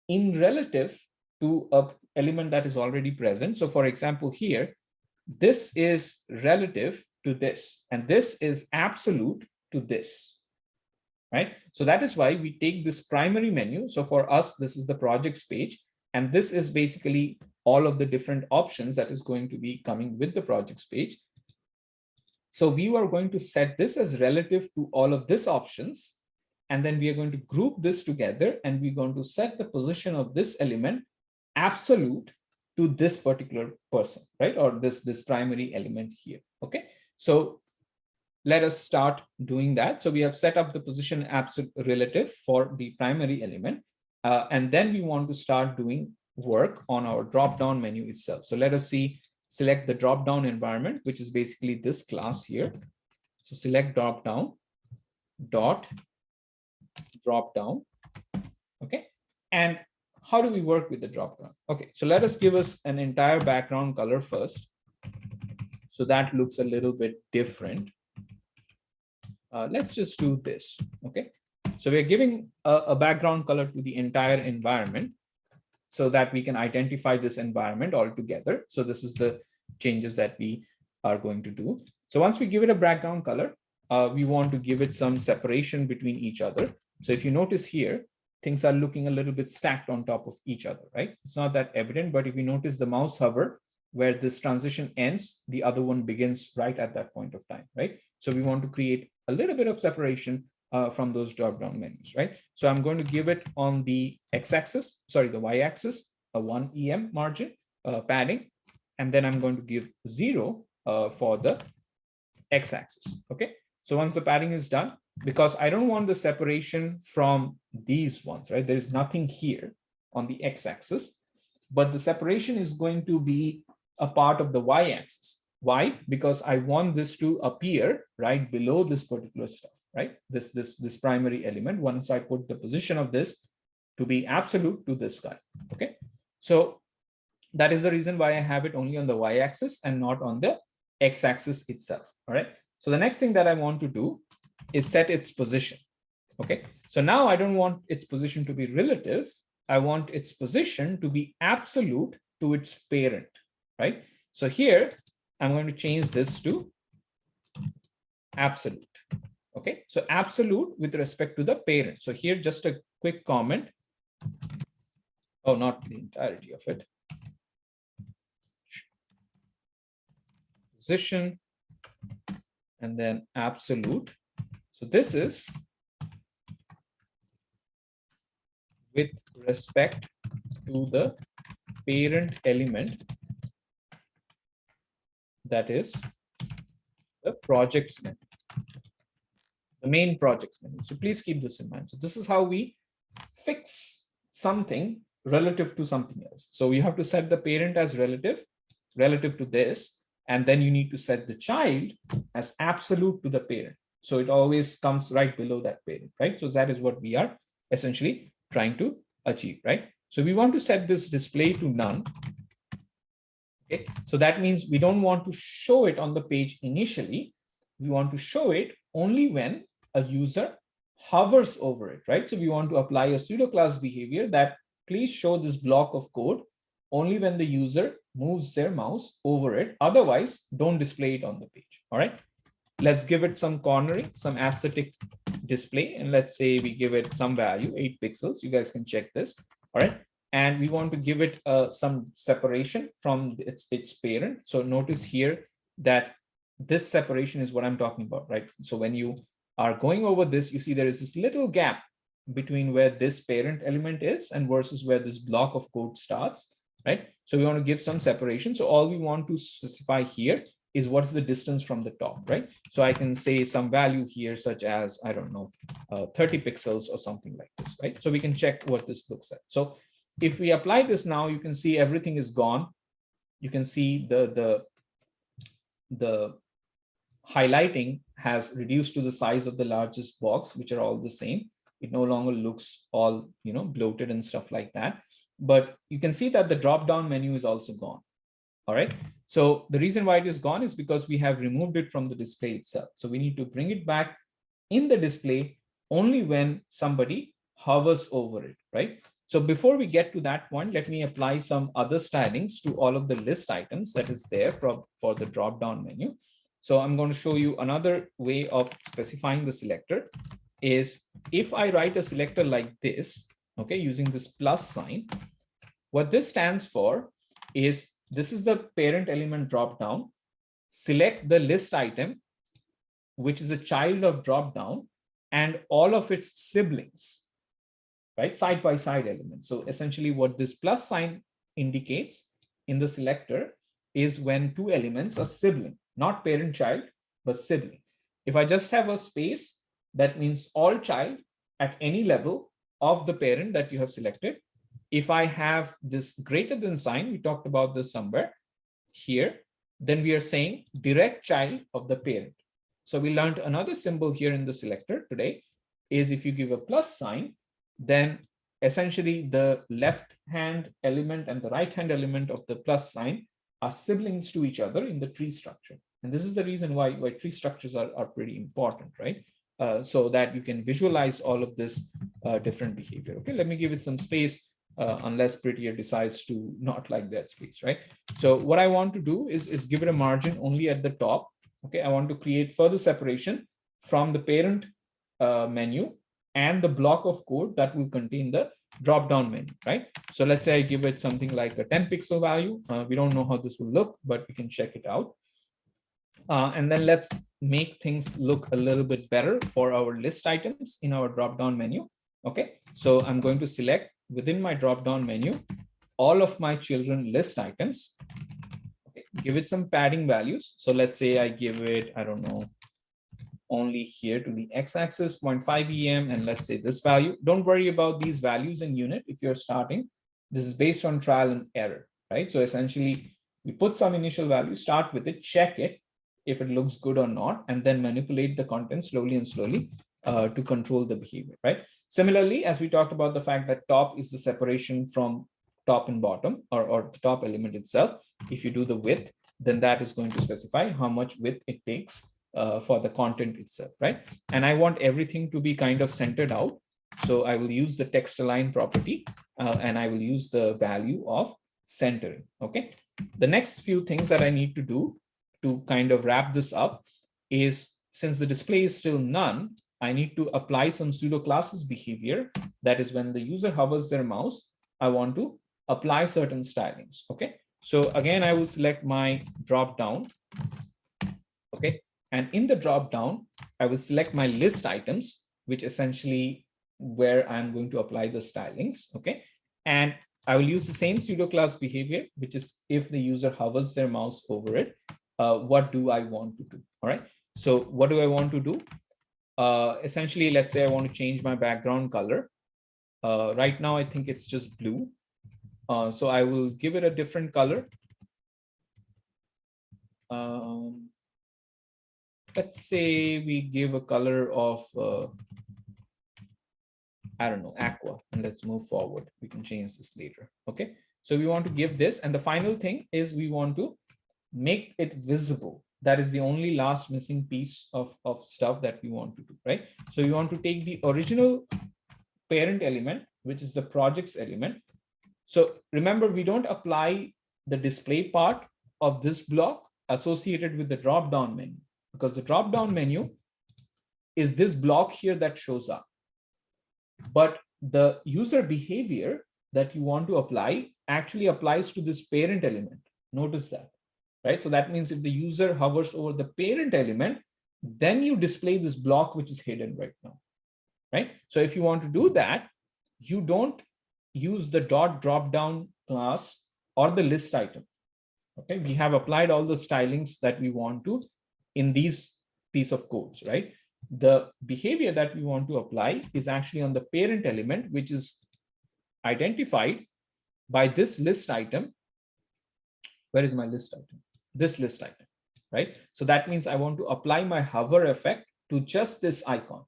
in relative to a element that is already present. So for example, here, this is relative to this, and this is absolute to this, right? So that is why we take this primary menu. So for us, this is the projects page, and this is basically all of the different options that is going to be coming with the projects page. So we are going to set this as relative to all of these options, and then we are going to group this together, and we're going to set the position of this element absolute to this particular person, right? Or this primary element here. Okay, so let us start doing that. So we have set up the position absolute relative for the primary element, and then we want to start doing work on our drop-down menu itself. So let us see, select the drop-down environment, which is basically this class here. So select drop-down dot drop-down. Okay, and how do we work with the drop-down? Okay, so let us give us an entire background color first. So that looks a little bit different. let's just do this. Okay. So we're giving a background color to the entire environment so that we can identify this environment altogether. So this is the changes that we are going to do. So once we give it a background color, we want to give it some separation between each other. So if you notice here, things are looking a little bit stacked on top of each other, right? It's not that evident, but if you notice the mouse hover, where this transition ends, the other one begins right at that point of time, right? So we want to create a little bit of separation from those drop-down menus, right? So I'm going to give it on the x-axis, sorry, the y-axis, a 1 EM margin padding, and then I'm going to give 0 for the x-axis, okay? So once the padding is done, because I don't want the separation from these ones, right? There's nothing here on the x-axis, but the separation is going to be a part of the y-axis. Why? Because I want this to appear right below this particular stuff, right? This primary element, once I put the position of this to be absolute to this guy, okay? So that is the reason why I have it only on the y-axis and not on the x-axis itself, all right? So the next thing that I want to do is set its position, okay? So now I don't want its position to be relative. I want its position to be absolute to its parent, right? So here, I'm going to change this to absolute, okay? So absolute with respect to the parent. So here, just a quick comment. Oh, not the entirety of it. Position, and then absolute. So this is with respect to the parent element, that is the projects menu, the main projects menu. So please keep this in mind. So this is how we fix something relative to something else. So you have to set the parent as relative to this, and then you need to set the child as absolute to the parent. So it always comes right below that parent, right? So that is what we are essentially trying to achieve, right? So we want to set this display to none. Okay, so that means we don't want to show it on the page initially. We want to show it only when a user hovers over it, right? So we want to apply a pseudo class behavior that please show this block of code only when the user moves their mouse over it. Otherwise, don't display it on the page, all right? Let's give it some cornering, some aesthetic display, and let's say we give it some value, 8 pixels. You guys can check this, all right? And we want to give it some separation from its parent. So notice here that this separation is what I'm talking about, right? So when you are going over this, you see there is this little gap between where this parent element is and versus where this block of code starts, right? So we want to give some separation. So all we want to specify here is what is the distance from the top, right? So I can say some value here, such as, I don't know, 30 pixels or something like this, right? So we can check what this looks like. So if we apply this now, you can see everything is gone. You can see the highlighting has reduced to the size of the largest box, which are all the same. It no longer looks all, bloated and stuff like that. But you can see that the drop-down menu is also gone. All right. So the reason why it is gone is because we have removed it from the display itself. So we need to bring it back in the display only when somebody hovers over it, right? So before we get to that point, let me apply some other stylings to all of the list items that is there for the drop-down menu. So I'm going to show you another way of specifying the selector is if I write a selector like this, okay, using this plus sign, what this stands for is this is the parent element drop-down. Select the list item, which is a child of drop-down, and all of its siblings, right? Side-by-side elements. So essentially what this plus sign indicates in the selector is when two elements are sibling, not parent-child, but sibling. If I just have a space, that means all child at any level of the parent that you have selected. If I have this greater than sign, we talked about this somewhere here, then we are saying direct child of the parent. So we learned another symbol here in the selector today is if you give a plus sign, then essentially the left hand element and the right hand element of the plus sign are siblings to each other in the tree structure. And this is the reason why tree structures are pretty important, right? so that you can visualize all of this different behavior. Okay, let me give it some space unless Prettier decides to not like that space, right? So what I want to do is give it a margin only at the top. Okay, I want to create further separation from the parent menu and the block of code that will contain the drop-down menu, right? So let's say I give it something like a 10 pixel value. We don't know how this will look, but we can check it out. And then let's make things look a little bit better for our list items in our drop-down menu. Okay, so I'm going to select within my drop-down menu all of my children list items. Okay, give it some padding values. So let's say I give it, I don't know, only here to the x-axis 0.5 em, and let's say this value. Don't worry about these values in unit if you're starting. This is based on trial and error, right? So essentially, we put some initial value, start with it, check it if it looks good or not, and then manipulate the content slowly and slowly to control the behavior, right? Similarly, as we talked about the fact that top is the separation from top and bottom, or the top element itself. If you do the width, then that is going to specify how much width it takes for the content itself, right? And I want everything to be kind of centered out. So I will use the text align property and I will use the value of centering, okay? The next few things that I need to do to kind of wrap this up is, since the display is still none, I need to apply some pseudo classes behavior. That is when the user hovers their mouse, I want to apply certain stylings, okay? So again, I will select my drop down, okay? And in the drop down, I will select my list items, which essentially where I'm going to apply the stylings, okay? And I will use the same pseudo class behavior, which is if the user hovers their mouse over it, what do I want to do? All right. So what do I want to do? Essentially, let's say I want to change my background color. Right now, I think it's just blue. So I will give it a different color. Let's say we give a color of, I don't know, aqua, and let's move forward. We can change this later. Okay. So we want to give this. And the final thing is we want to make it visible. That is the only last missing piece of stuff that we want to do, right? So you want to take the original parent element, which is the projects element. So remember, we don't apply the display part of this block associated with the drop-down menu, because the drop-down menu is this block here that shows up. But the user behavior that you want to apply actually applies to this parent element. Notice that. Right? So that means if the user hovers over the parent element, then you display this block, which is hidden right now, right? So if you want to do that, you don't use the dot drop down class or the list item. Okay, we have applied all the stylings that we want to in these piece of codes, right? The behavior that we want to apply is actually on the parent element, which is identified by this list item. Where is my list item? This list item, right? So that means I want to apply my hover effect to just this icon,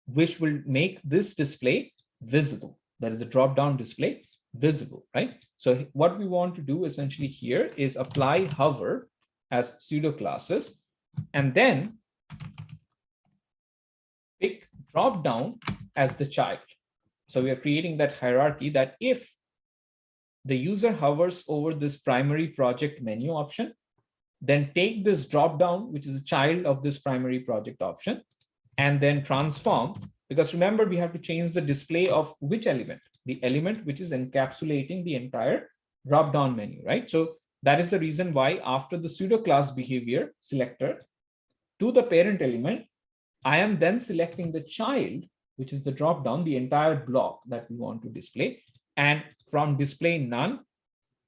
which will make this display visible. That is a drop-down display visible, right? So what we want to do essentially here is apply hover as pseudo classes, and then pick drop-down as the child. So we are creating that hierarchy that if the user hovers over this primary project menu option, then take this drop down, which is a child of this primary project option, and then transform, because remember, we have to change the display of which element? The element which is encapsulating the entire drop down menu, right? So that is the reason why after the pseudo class behavior selector to the parent element, I am then selecting the child, which is the drop down, the entire block that we want to display. And from display none,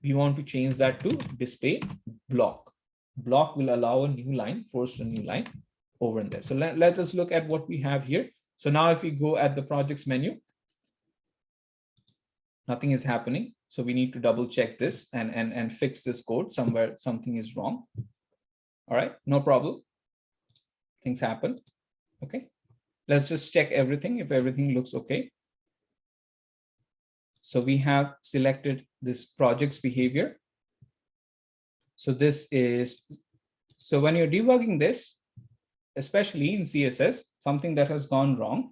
we want to change that to display block. Block will allow a new line, force a new line over in there. So let us look at what we have here. So now if we go at the projects menu, nothing is happening. So we need to double check this and fix this code somewhere. Something is wrong. All right, no problem. Things happen. Okay, let's just check everything if everything looks okay. So we have selected this project's behavior. So this is, so when you're debugging this, especially in CSS, something that has gone wrong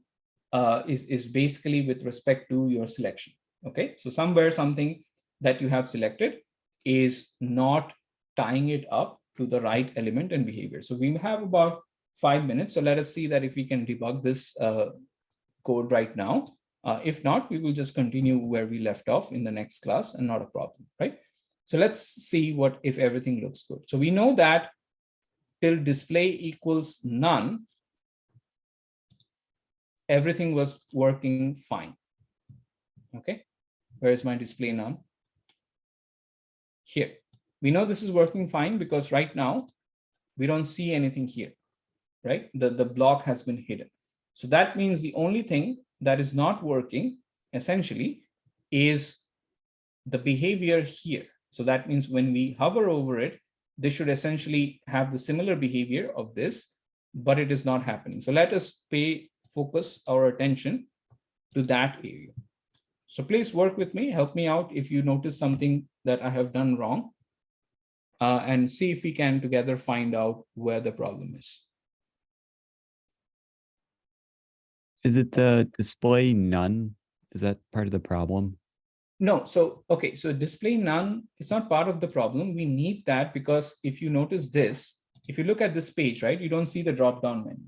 is basically with respect to your selection. Okay, so somewhere something that you have selected is not tying it up to the right element and behavior. So we have about 5 minutes. So let us see that if we can debug this code right now. If not, we will just continue where we left off in the next class and not a problem, right? So let's see what if everything looks good. So we know that till display equals none, everything was working fine. Okay, where is my display none? Here. We know this is working fine because right now we don't see anything here, right? The block has been hidden. So that means the only thing that is not working essentially is the behavior here. So that means when we hover over it, this should essentially have the similar behavior of this, but it is not happening. So let us focus our attention to that area. So please work with me, help me out if you notice something that I have done wrong, and see if we can together find out where the problem is. Is it the display none? Is that part of the problem? No, so, okay, so display none is not part of the problem. We need that because if you notice this, if you look at this page, right, you don't see the drop-down menu,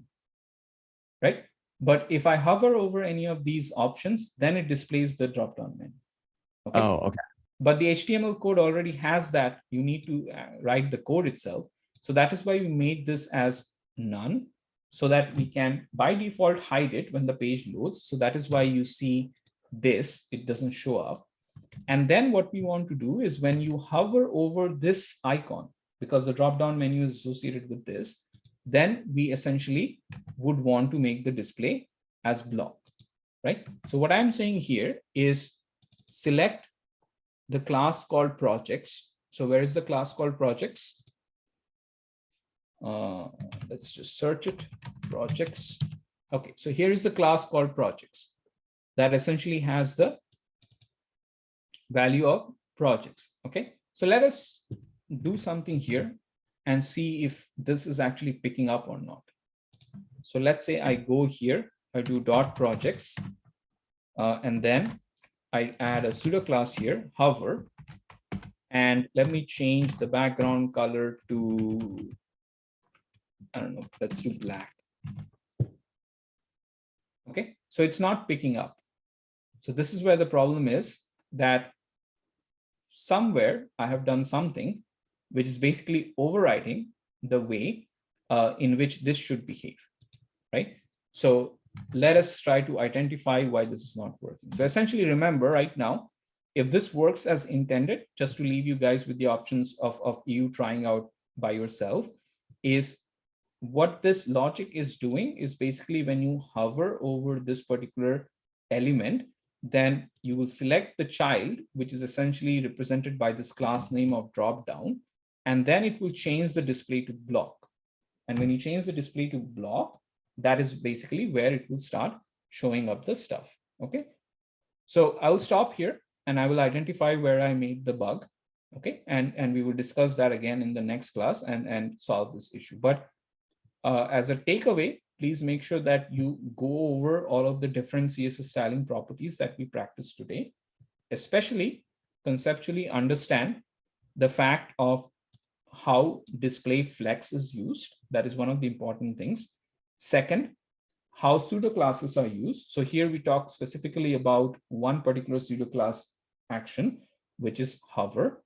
right? But if I hover over any of these options, then it displays the drop-down menu. Okay. Oh, okay. But the HTML code already has that. You need to write the code itself. So that is why we made this as none, so that we can by default hide it when the page loads. So that is why you see this, it doesn't show up. And then what we want to do is when you hover over this icon, because the drop-down menu is associated with this, then we essentially would want to make the display as block, right? So what I'm saying here is select the class called projects. So where is the class called projects? Let's just search it, projects. Okay, so here is the class called projects that essentially has the value of projects. Okay, so let us do something here and see if this is actually picking up or not. So let's say I go here, I do dot projects, and then I add a pseudo class here, hover, and let me change the background color to, I don't know, let's do black. Okay, so it's not picking up. So this is where the problem is, that somewhere I have done something which is basically overriding the way in which this should behave, right? So let us try to identify why this is not working. So essentially, remember right now, if this works as intended, just to leave you guys with the options of you trying out by yourself, is what this logic is doing is basically when you hover over this particular element, then you will select the child, which is essentially represented by this class name of drop down, and then it will change the display to block. And when you change the display to block, that is basically where it will start showing up the stuff. Okay, so I'll stop here and I will identify where I made the bug. Okay, and we will discuss that again in the next class and solve this issue. But as a takeaway, please make sure that you go over all of the different CSS styling properties that we practiced today, especially conceptually understand the fact of how display flex is used. That is one of the important things. Second, how pseudo classes are used. So here we talk specifically about one particular pseudo class action, which is hover.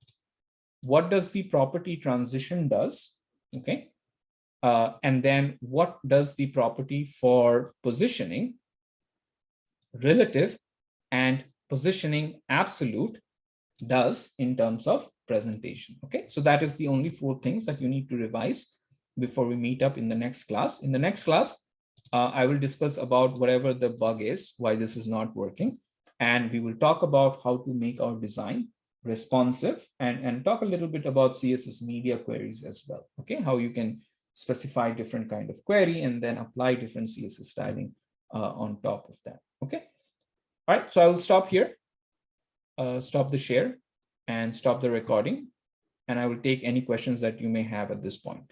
What does the property transition does? Okay. And then what does the property for positioning, relative, and positioning absolute does in terms of presentation? Okay, so that is the only 4 things that you need to revise before we meet up in the next class. In the next class, I will discuss about whatever the bug is, why this is not working, and we will talk about how to make our design responsive and talk a little bit about CSS media queries as well. Okay, how you can specify different kind of query and then apply different CSS styling on top of that. Okay, all right, so I will stop here, stop the share and stop the recording, and I will take any questions that you may have at this point.